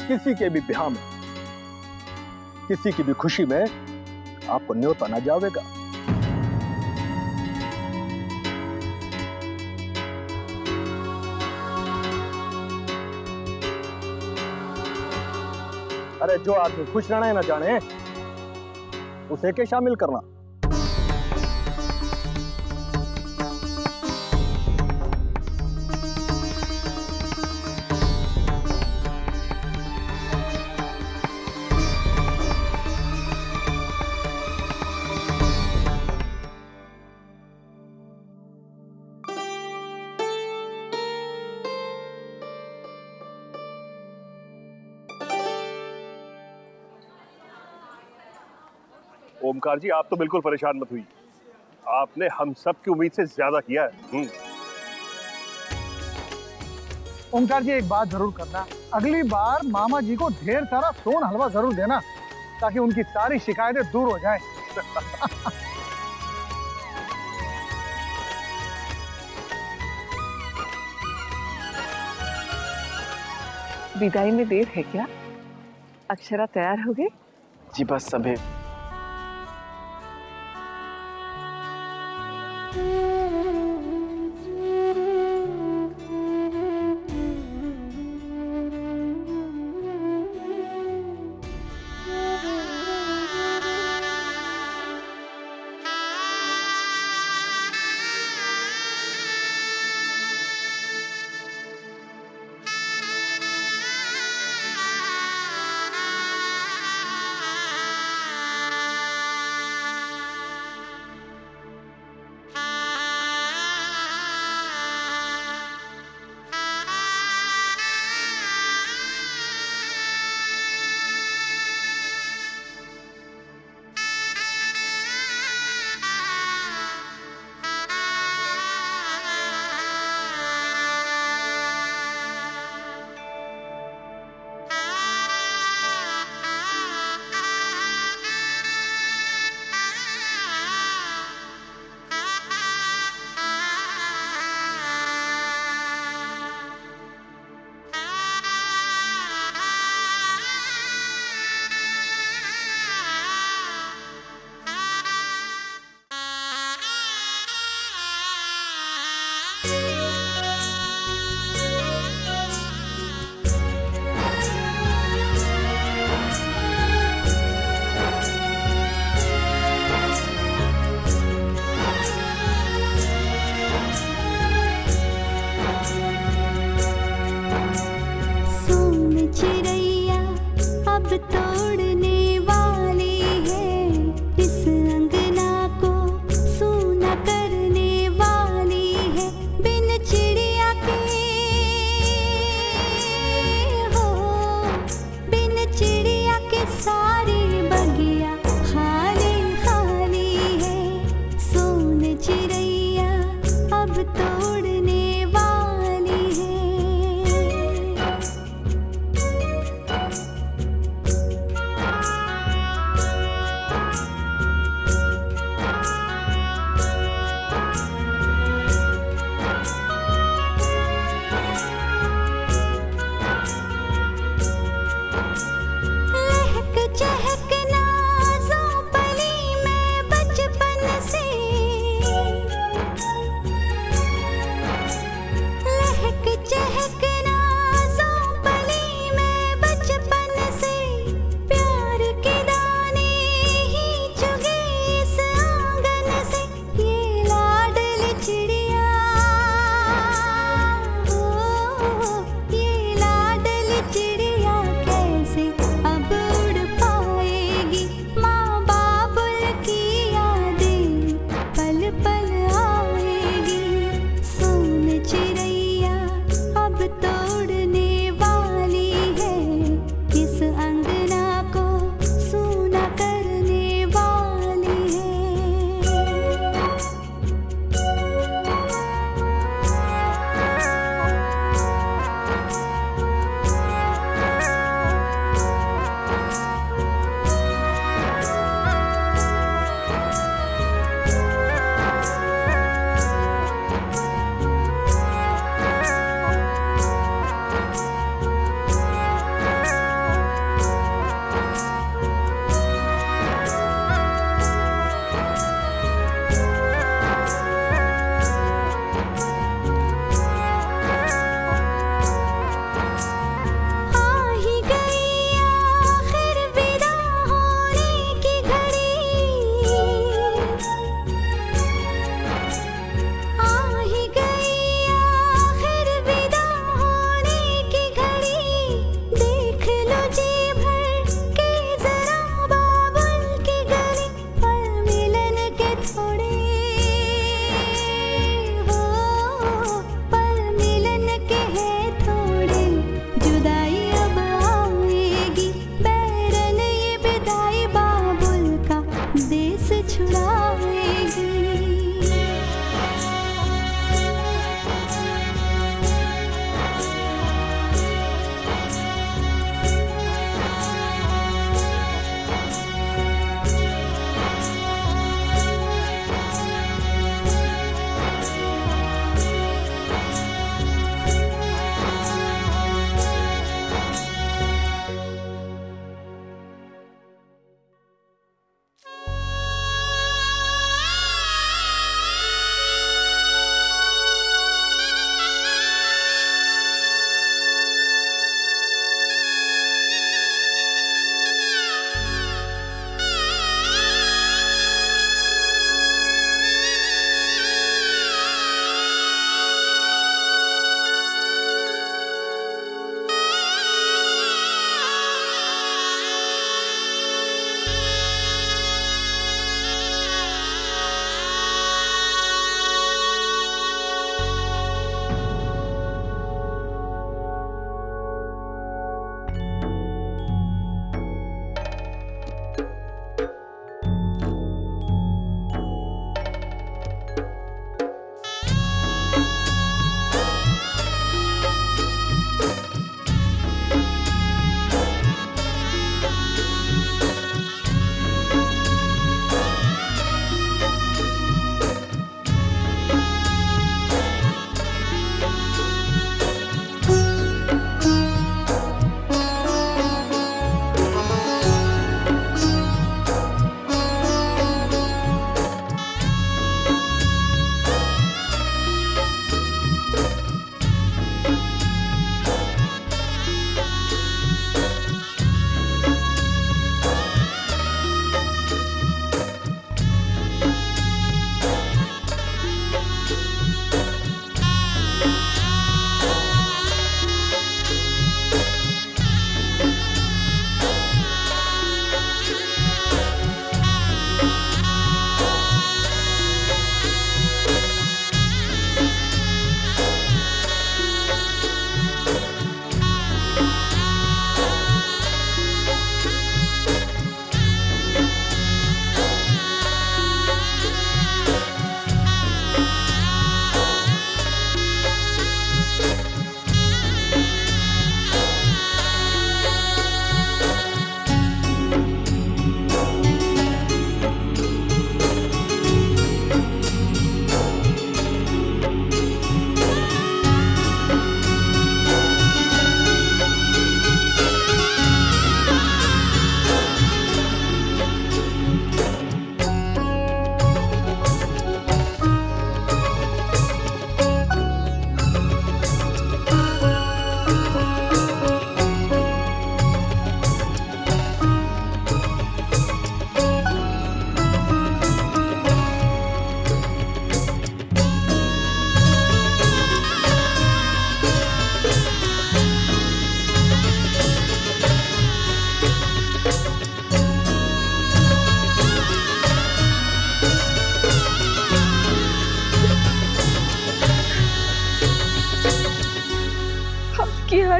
किसी के भी ब्याह में, किसी की भी खुशी में आपको न्योता ना जावेगा। अरे जो आदमी खुश रहना है ना जाने, उसे के शामिल करना। ओमकार जी, आप तो बिल्कुल परेशान मत हुई, आपने हम सब की उम्मीद से ज्यादा किया है। ओमकार जी, एक बात जरूर करना, अगली बार मामा जी को ढेर सारा सोन हलवा जरूर देना ताकि उनकी सारी शिकायतें दूर हो जाएं। विदाई में देर है क्या? अक्षरा तैयार हो गई? जी बस सभी।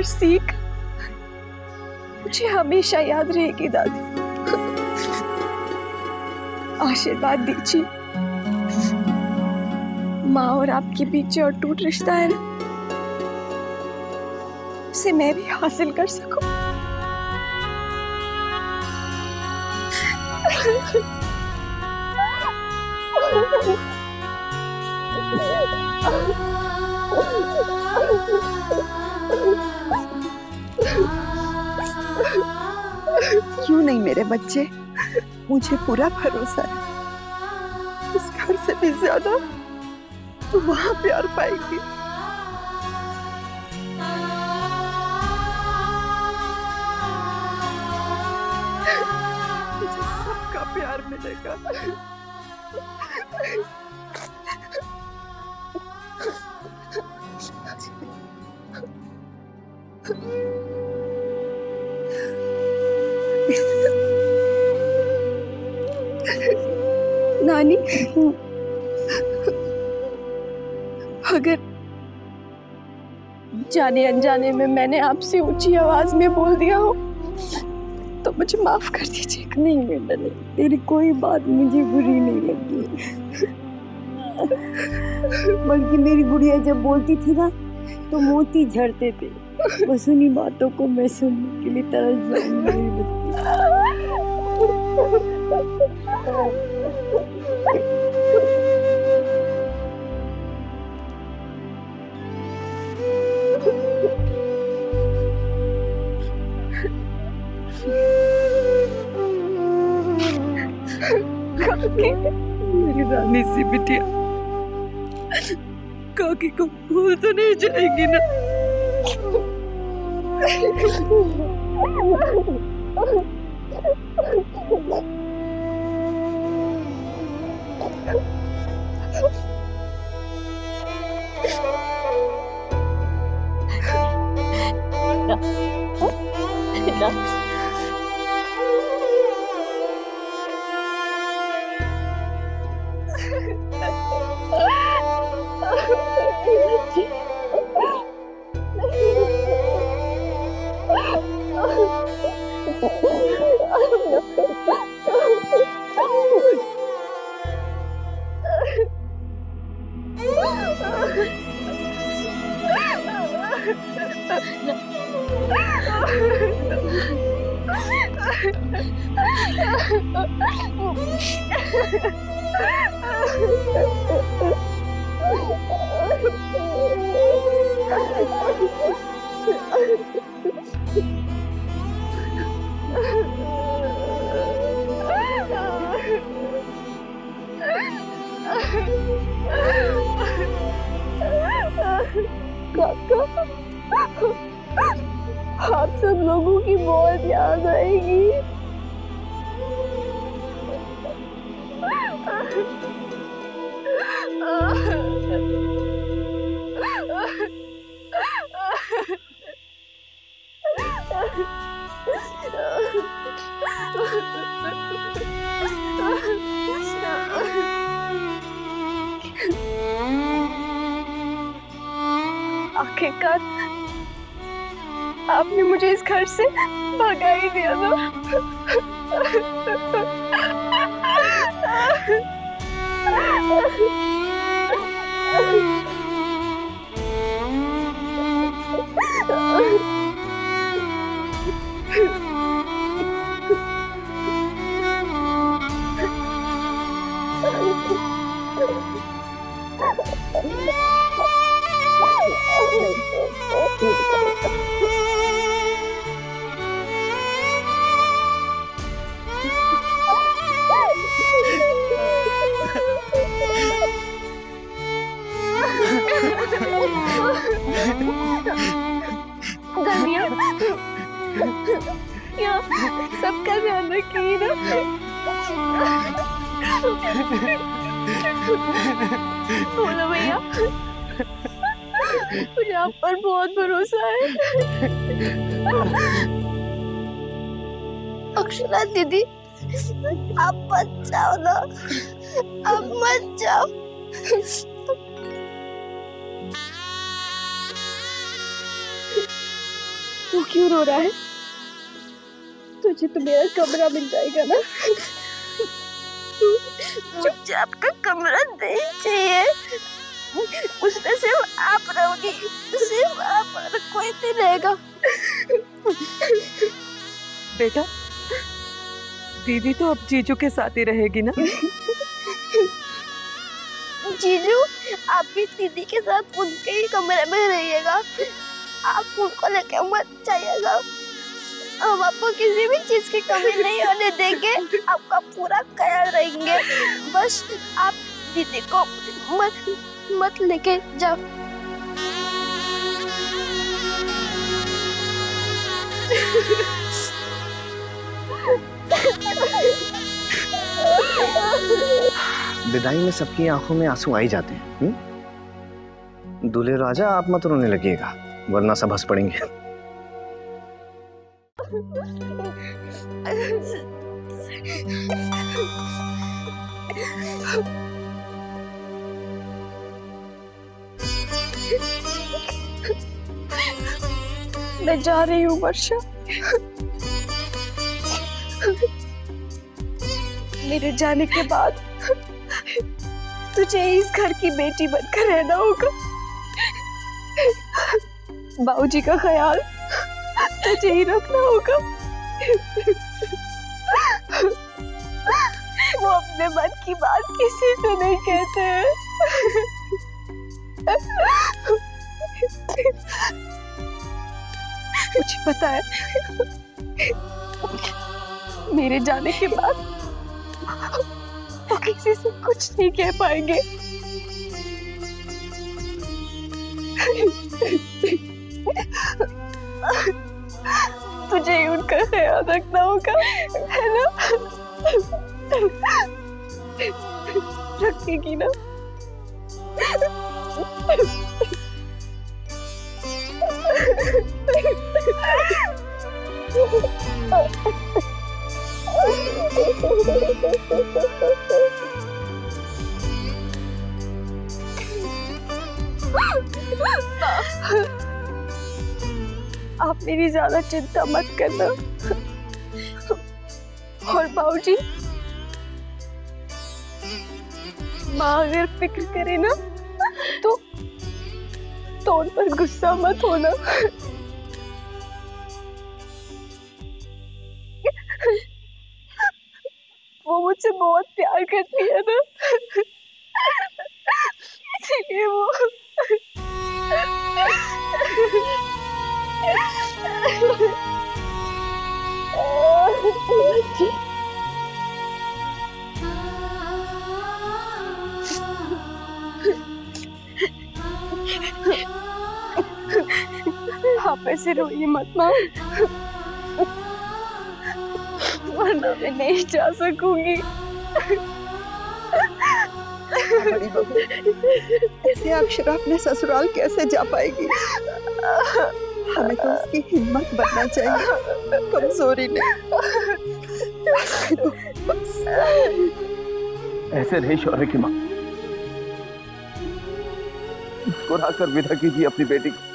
हर सीख मुझे हमेशा याद रहेगी दादी। आशीर्वाद दीजिए, माँ और आपके बीच जो अटूट रिश्ता है ना, उसे मैं भी हासिल कर सकूं। क्यों नहीं मेरे बच्चे, मुझे पूरा भरोसा है इस घर से भी ज्यादा तो वहां प्यार पाएगी। मुझे सबका प्यार मिलेगा। नानी, अगर जाने अनजाने में मैंने आपसे ऊंची आवाज में बोल दिया हो तो मुझे माफ कर दीजिएगा। नहीं बेटा नहीं, तेरी कोई बात मुझे बुरी नहीं लगी। बल्कि मेरी गुड़िया जब बोलती थी ना तो मोती झड़ते थे। बस उन्हीं बातों को मैं सुनने के लिए तरस जाऊंगी। मेरी रानी सी बिटिया, काकी को भूल तो नहीं जाएगी ना? आप सब लोगों की बहुत याद आएगी। आखिरकार आपने मुझे इस घर से भगा ही दिया ना। सबका ध्यान रखिए ना। बोलो भैया, मुझे आप पर बहुत भरोसा है। अक्षरा दीदी, आप मत जाओ ना, आप मत जाओ। तू क्यों रो रहा है? तुझे तो मेरा कमरा मिल जाएगा ना। चुपचाप का कमरा नहीं चाहिए, उसमें सिर्फ आप रहोगी, सिर्फ आप और कोई नहीं रहेगा। बेटा, दीदी तो अब जीजू के साथ ही रहेगी ना? जीजू, आप भी दीदी के साथ उनके ही कमरे में रहिएगा, आप उनको लेके मत जाइएगा। हम आपको किसी भी चीज की कमी नहीं होने देंगे, आपका पूरा ख्याल रखेंगे। बस आप दीदी को मत लेके जाओ। विदाई में सबकी आंखों में आंसू आ ही जाते हैं। दूल्हे राजा, आप मत रोने लगिएगा वरना सब हंस पड़ेंगे। मैं जा रही हूँ वर्षा। मेरे जाने के बाद तुझे इस घर की बेटी बनकर रहना होगा। बाबूजी का ख्याल तुझे ही रखना होगा। वो अपने मन की बात किसी से नहीं कहते हैं। मुझे पता है मेरे जाने के बाद वो किसी से कुछ नहीं कह पाएंगे। तुझे ही उनका ख्याल रखना होगा, है ना? रखेगी ना? आप मेरी ज्यादा चिंता मत करना। और बाबूजी, माँ अगर फिक्र करे ना तो उन पर गुस्सा मत होना। वो मुझसे बहुत प्यार करती है ना, इसलिए वो आप ऐसे रोइए मत माँ, वरना मैं नहीं जा सकूंगी। बड़ी बहू, ऐसे अक्षरा अपने ससुराल कैसे जा पाएगी? हमें तो उसकी हिम्मत बनना चाहिए, कमजोरी नहीं। ऐसे नहीं शौर्य की माँ, मुस्कुरा कर विदा कीजिए अपनी बेटी को।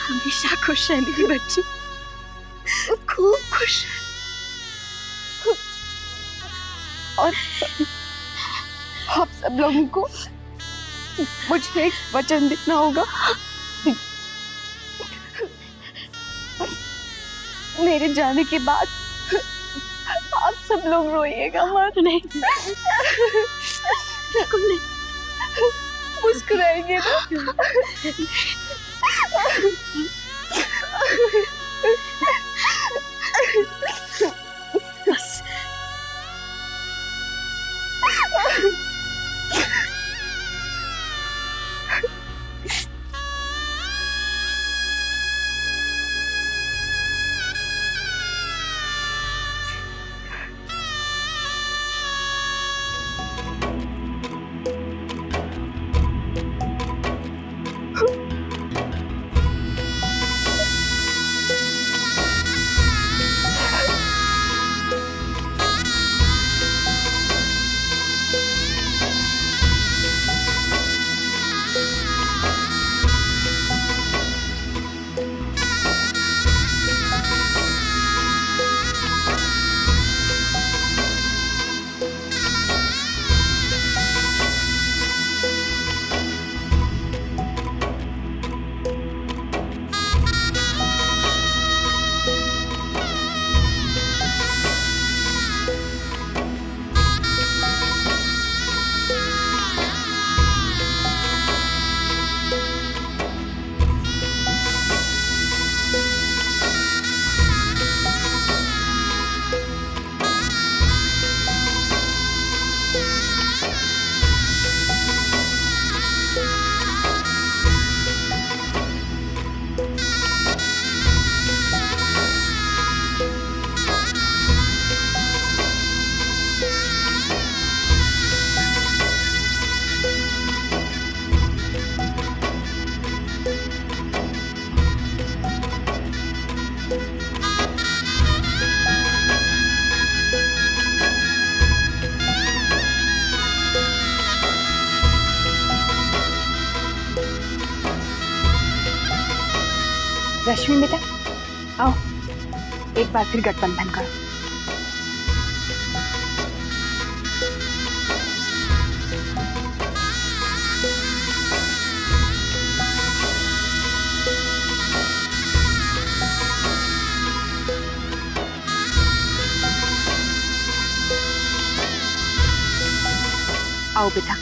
हमेशा खुश है मेरी बच्ची, खूब खुश। और आप सब लोगों को मुझे एक वचन देना होगा। मेरे जाने के बाद आप सब लोग रोइएगा मत। नहीं, बिल्कुल नहीं, मुस्कुराएंगे ना। बस रश्मि बेटा आओ, एक बार फिर गठबंधन करो। आओ बेटा।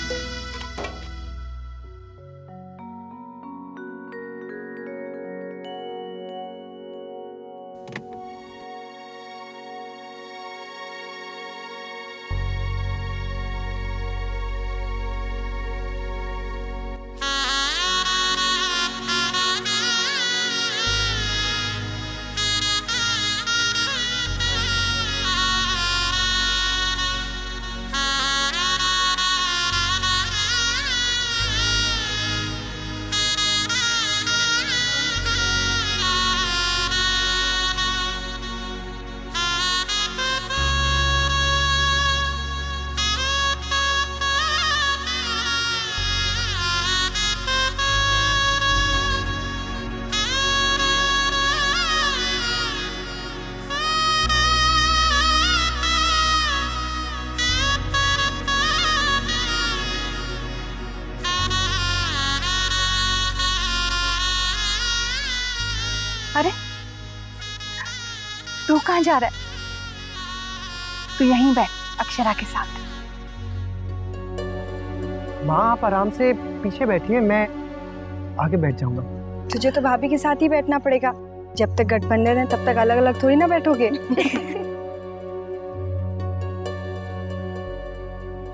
अरे तू कहाँ जा रहा है? तू यहीं बैठ अक्षरा के साथ। माँ आप आराम से पीछे बैठिए, मैं आगे बैठ जाऊंगा। तुझे तो भाभी के साथ ही बैठना पड़ेगा। जब तक गठबंधन है तब तक अलग अलग थोड़ी ना बैठोगे।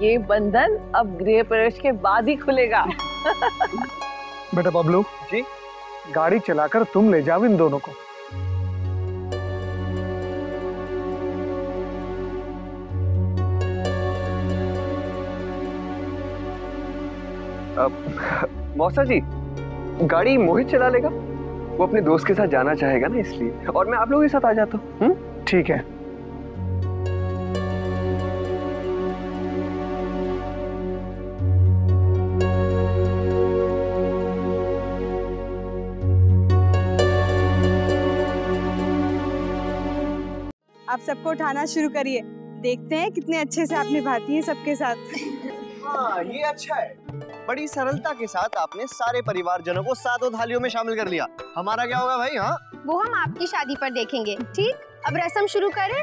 ये बंधन अब गृह प्रवेश के बाद ही खुलेगा। बेटा बबलू जी, गाड़ी चलाकर तुम ले जाओ इन दोनों को। मौसा जी, गाड़ी मोहित चला लेगा, वो अपने दोस्त के साथ जाना चाहेगा ना, इसलिए। और मैं आप लोगों के साथ आ जाता हूँ। ठीक है। आप सबको उठाना शुरू करिए, देखते हैं कितने अच्छे से आप निभाती हैं सबके साथ। हाँ ये अच्छा है, बड़ी सरलता के साथ आपने सारे परिवारजनों को सातों थालियों में शामिल कर लिया। हमारा क्या होगा भाई? हाँ वो हम आपकी शादी पर देखेंगे। ठीक, अब रस्म शुरू करें।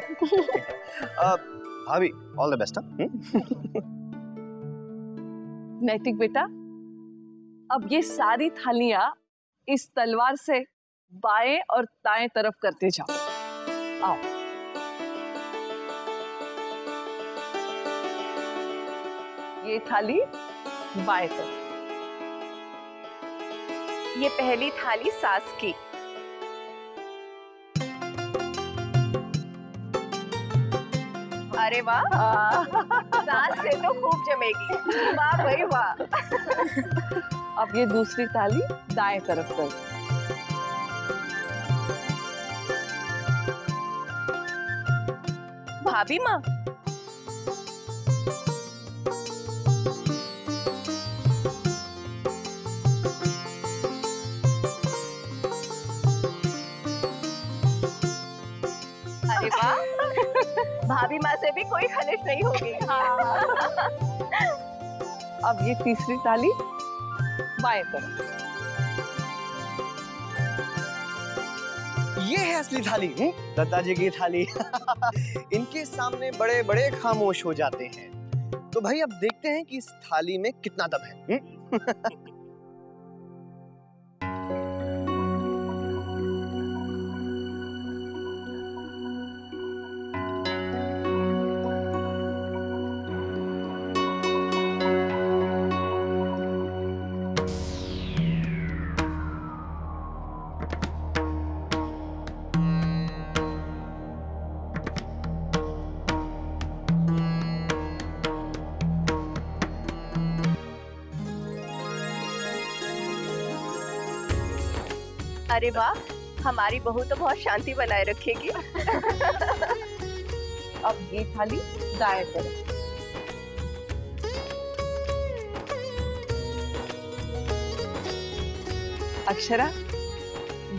भाभी ऑल द बेस्ट। नैतिक बेटा, अब ये सारी थालियां इस तलवार से बाएं और दाएं तरफ करते जाओ। आओ। ये थाली बाएं तरफ। ये पहली थाली सास की। अरे वाह, सास से तो खूब जमेगी। वाह भाई वाह। अब ये दूसरी थाली दाएं तरफ कर। भाभी माँ, अरे वाह, भाभी माँ से भी कोई खलिश नहीं होगी। हाँ। अब ये तीसरी थाली बाएं तरफ। ये है असली थाली, दत्ता जी की थाली। इनके सामने बड़े बड़े खामोश हो जाते हैं। तो भाई अब देखते हैं कि इस थाली में कितना दम है। अरे वाह, हमारी बहू तो बहुत शांति बनाए रखेगी। अब ये थाली दाएं तरफ। अक्षरा,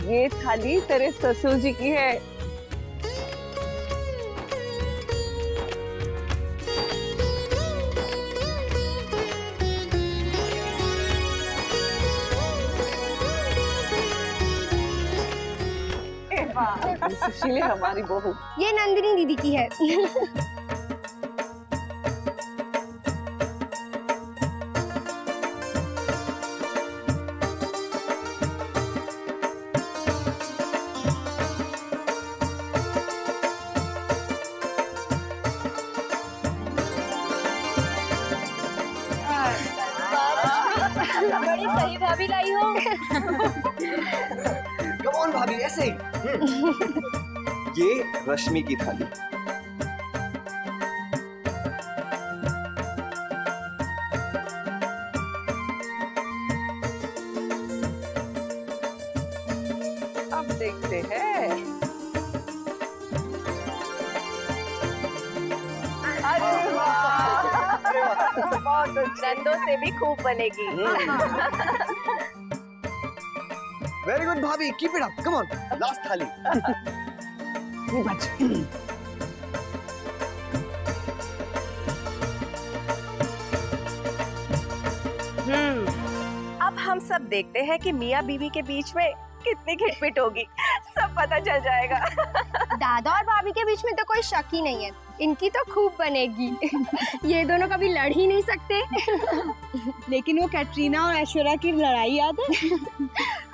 ये थाली तेरे ससुर जी की है। सुशीले हमारी बहू। ये नंदिनी दीदी की है। बड़ी सही भाभी लाई हो। कम ऑन भाभी, ऐसे ही। ये रश्मि की थाली। अब देखते हैं। अरे वाह, बहुत दंदों से भी खूब बनेगी। वेरी गुड भाभी, keep it up, come on, last थाली। अब हम सब देखते हैं कि मियाँ बीवी के बीच में कितनी खिटपिट होगी, सब पता चल जाएगा। दादा और भाभी के बीच में तो कोई शक ही नहीं है, इनकी तो खूब बनेगी। ये दोनों कभी लड़ ही नहीं सकते। लेकिन वो कैटरीना और ऐश्वर्या की लड़ाई याद है?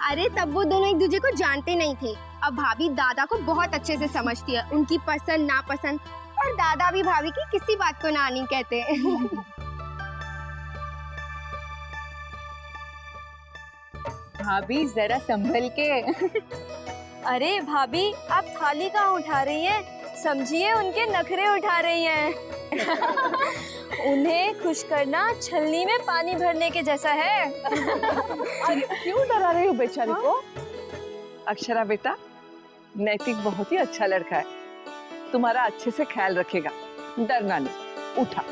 अरे तब वो दोनों एक दूसरे को जानते नहीं थे। अब भाभी दादा को बहुत अच्छे से समझती है, उनकी पसंद नापसंद, और दादा भी भाभी की किसी बात को ना नहीं कहते। भाभी जरा संभल के। अरे भाभी आप थाली कहाँ उठा रही हैं? समझिए उनके नखरे उठा रही हैं। उन्हें खुश करना छलनी में पानी भरने के जैसा है। अरे क्यों डरा रही हो बेचारी को? अक्षरा बेटा, नैतिक बहुत ही अच्छा लड़का है, तुम्हारा अच्छे से ख्याल रखेगा, डरना नहीं। उठा।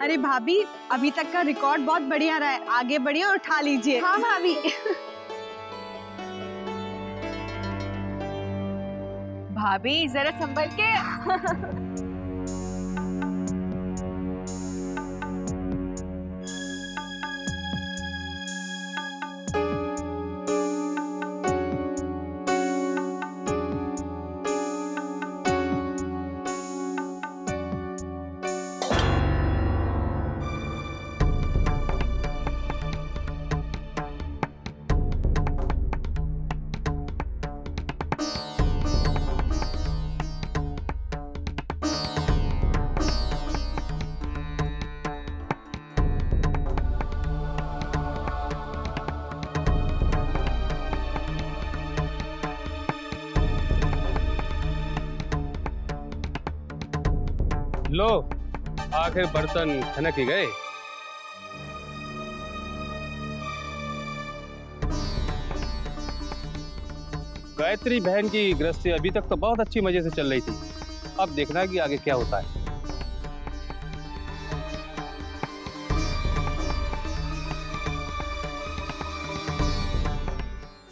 अरे भाभी, अभी तक का रिकॉर्ड बहुत बढ़िया रहा है, आगे बढ़िए और उठा लीजिए। हाँ भाभी। भाभी जरा संभल के। लो, आखिर बर्तन खनक ही गए। गायत्री बहन की गृहस्थी अभी तक तो बहुत अच्छी मजे से चल रही थी, अब देखना कि आगे क्या होता है।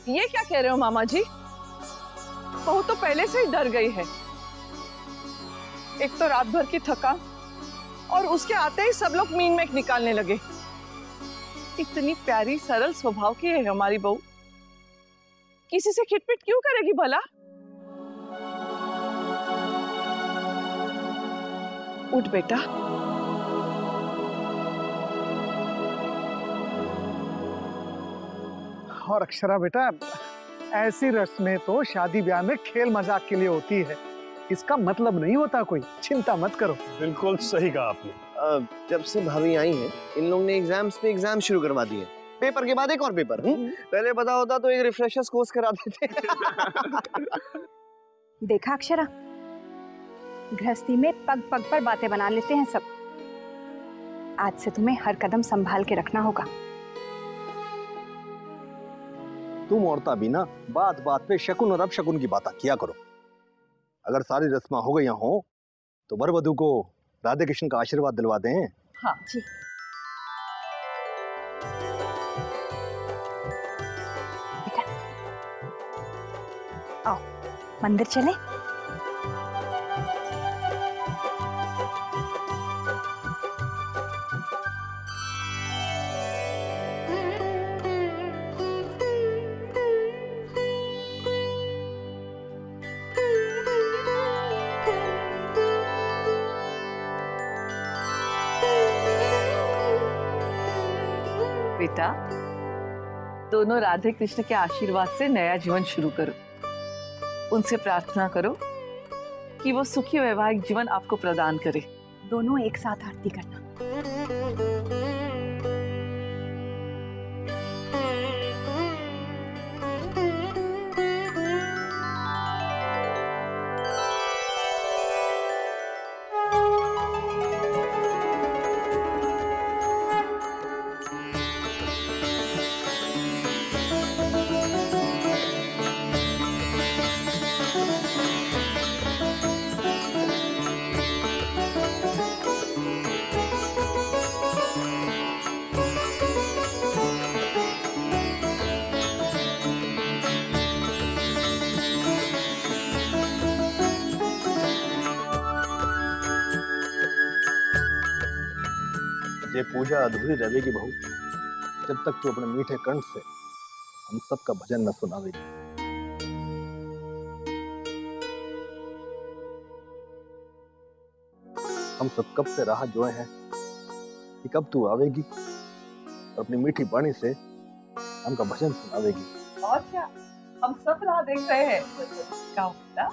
ये क्या कह रहे हो मामा जी? बहू तो पहले से ही डर गई है। एक तो रात भर की थकान, और उसके आते ही सब लोग मीन मेक निकालने लगे। इतनी प्यारी सरल स्वभाव की है हमारी बहू, किसी से खिटपिट क्यों करेगी भला? उठ बेटा। और अक्षरा बेटा, ऐसी रस्में तो शादी ब्याह में खेल मजाक के लिए होती है, इसका मतलब नहीं होता कोई, चिंता मत करो। बिल्कुल सही कहा आपने। जब से भाभी आई हैं, इन लोगों ने एग्जाम्स पे एग्जाम शुरू करवा दिए, पेपर के बाद एक और पेपर। पहले पता होता तो एक रिफ्रेशर्स कोर्स करा देते। देखा अक्षरा, गृहस्थी में पग पग पर बातें बना लेते हैं सब। आज से तुम्हें हर कदम संभाल के रखना होगा। तुम औरता भी ना बात बात पे शकुन और अपशकुन की बातें किया करो। अगर सारी रस्मां हो गई हो तो वर वधू को राधे कृष्ण का आशीर्वाद दिलवा दें। हाँ जी। आओ मंदिर चले। बेटा, दोनों राधे कृष्ण के आशीर्वाद से नया जीवन शुरू करो। उनसे प्रार्थना करो कि वो सुखी वैवाहिक जीवन आपको प्रदान करे। दोनों एक साथ आरती करना। ये पूजा अधूरी रहेगी बहू जब तक तू अपने मीठे कंठ से हम सबका भजन न सुनावेगी। हम सब कब से राह जोए हैं कि कब तू आवेगी और अपनी मीठी वाणी से हमका भजन सुनावेगी। और क्या, हम सब राह देख रहे हैं। क्या बेटा?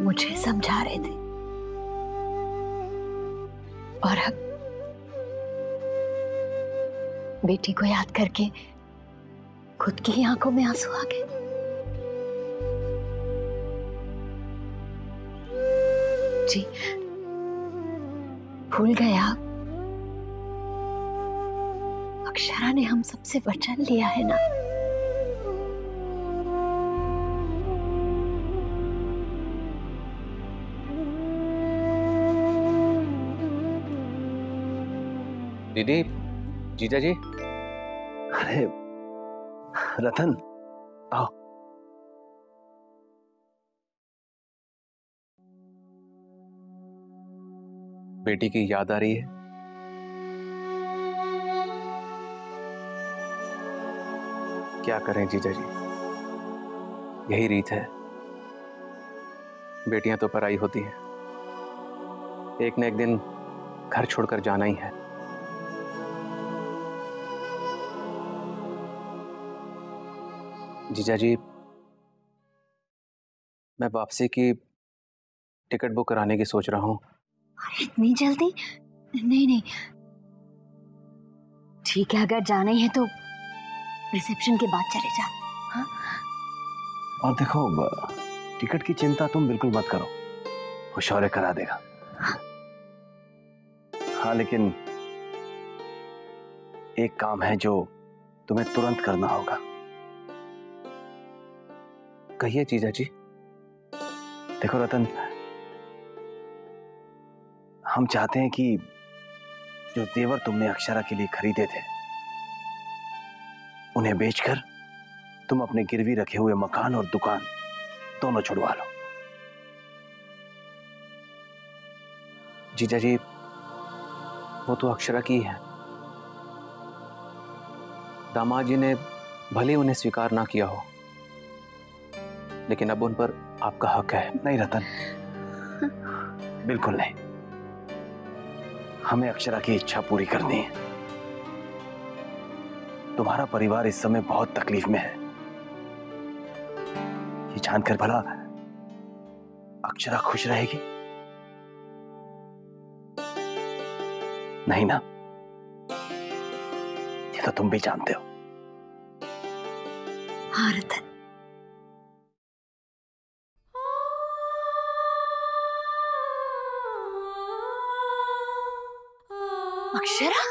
मुझे समझा रहे थे और अब बेटी को याद करके खुद की ही आंखों में आंसू आ गए। जी भूल गए आप, अक्षरा ने हम सबसे वचन लिया है ना। दीदी, जीजा जी। अरे रतन, आओ। बेटी की याद आ रही है? क्या करें जीजा जी, यही रीत है। बेटियां तो पराई होती हैं, एक न एक दिन घर छोड़कर जाना ही है। जीजा जी, मैं वापसी की टिकट बुक कराने की सोच रहा हूँ। इतनी जल्दी? नहीं नहीं, ठीक है, अगर जाना ही है तो रिसेप्शन के बाद चले जा। हाँ? और देखो, टिकट की चिंता तुम बिल्कुल मत करो, वो शौर्य करा देगा। हाँ, लेकिन एक काम है जो तुम्हें तुरंत करना होगा। कहिए जीजा जी। देखो रतन, हम चाहते हैं कि जो जेवर तुमने अक्षरा के लिए खरीदे थे उन्हें बेचकर तुम अपने गिरवी रखे हुए मकान और दुकान दोनों छुड़वा लो। जीजा जी, वो तो अक्षरा की है। दामाद जी ने भले उन्हें स्वीकार ना किया हो, लेकिन अब उन पर आपका हक है। नहीं रतन, बिल्कुल नहीं। हमें अक्षरा की इच्छा पूरी करनी है। तुम्हारा परिवार इस समय बहुत तकलीफ में है, ये जानकर भला अक्षरा खुश रहेगी? नहीं ना? ये तो तुम भी जानते हो। हाँ रतन, अक्षरा?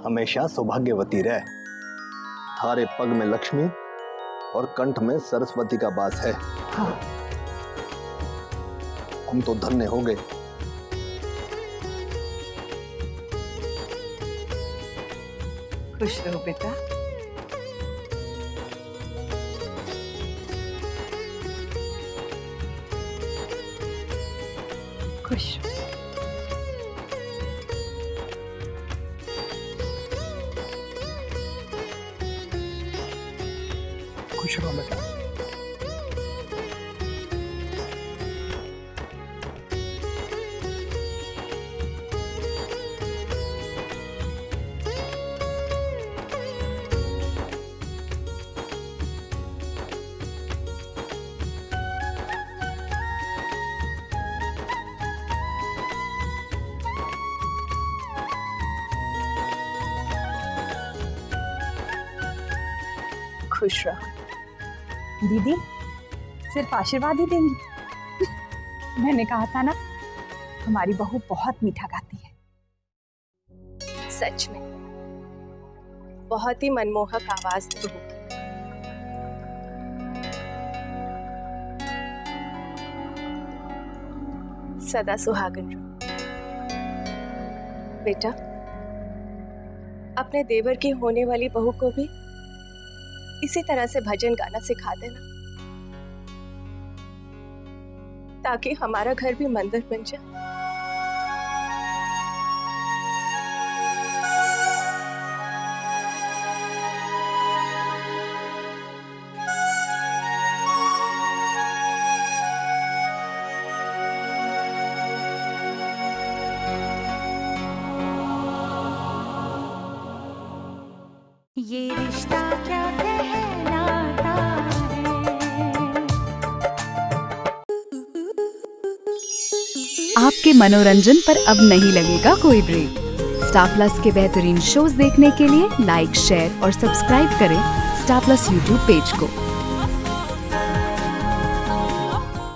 हमेशा सौभाग्यवती रह। थारे पग में लक्ष्मी और कंठ में सरस्वती का वास है। हाँ। हम तो धन्य हो गए। खुश रहो बेटा। खुश। खुश रहो बेटा। खुश रहो। दीदी सिर्फ आशीर्वाद ही देंगी? मैंने कहा था ना, हमारी बहू बहुत मीठा गाती है। सच में बहुत ही मनमोहक आवाज तो होगी। सदा सुहागन रहो। बेटा, अपने देवर की होने वाली बहू को भी इसी तरह से भजन गाना सिखा देना, ताकि हमारा घर भी मंदिर बन जाए। ये रिश्ता क्या कहलाता है। आपके मनोरंजन पर अब नहीं लगेगा कोई ब्रेक। स्टार प्लस के बेहतरीन शोज देखने के लिए लाइक, शेयर और सब्सक्राइब करें स्टार प्लस यूट्यूब पेज को।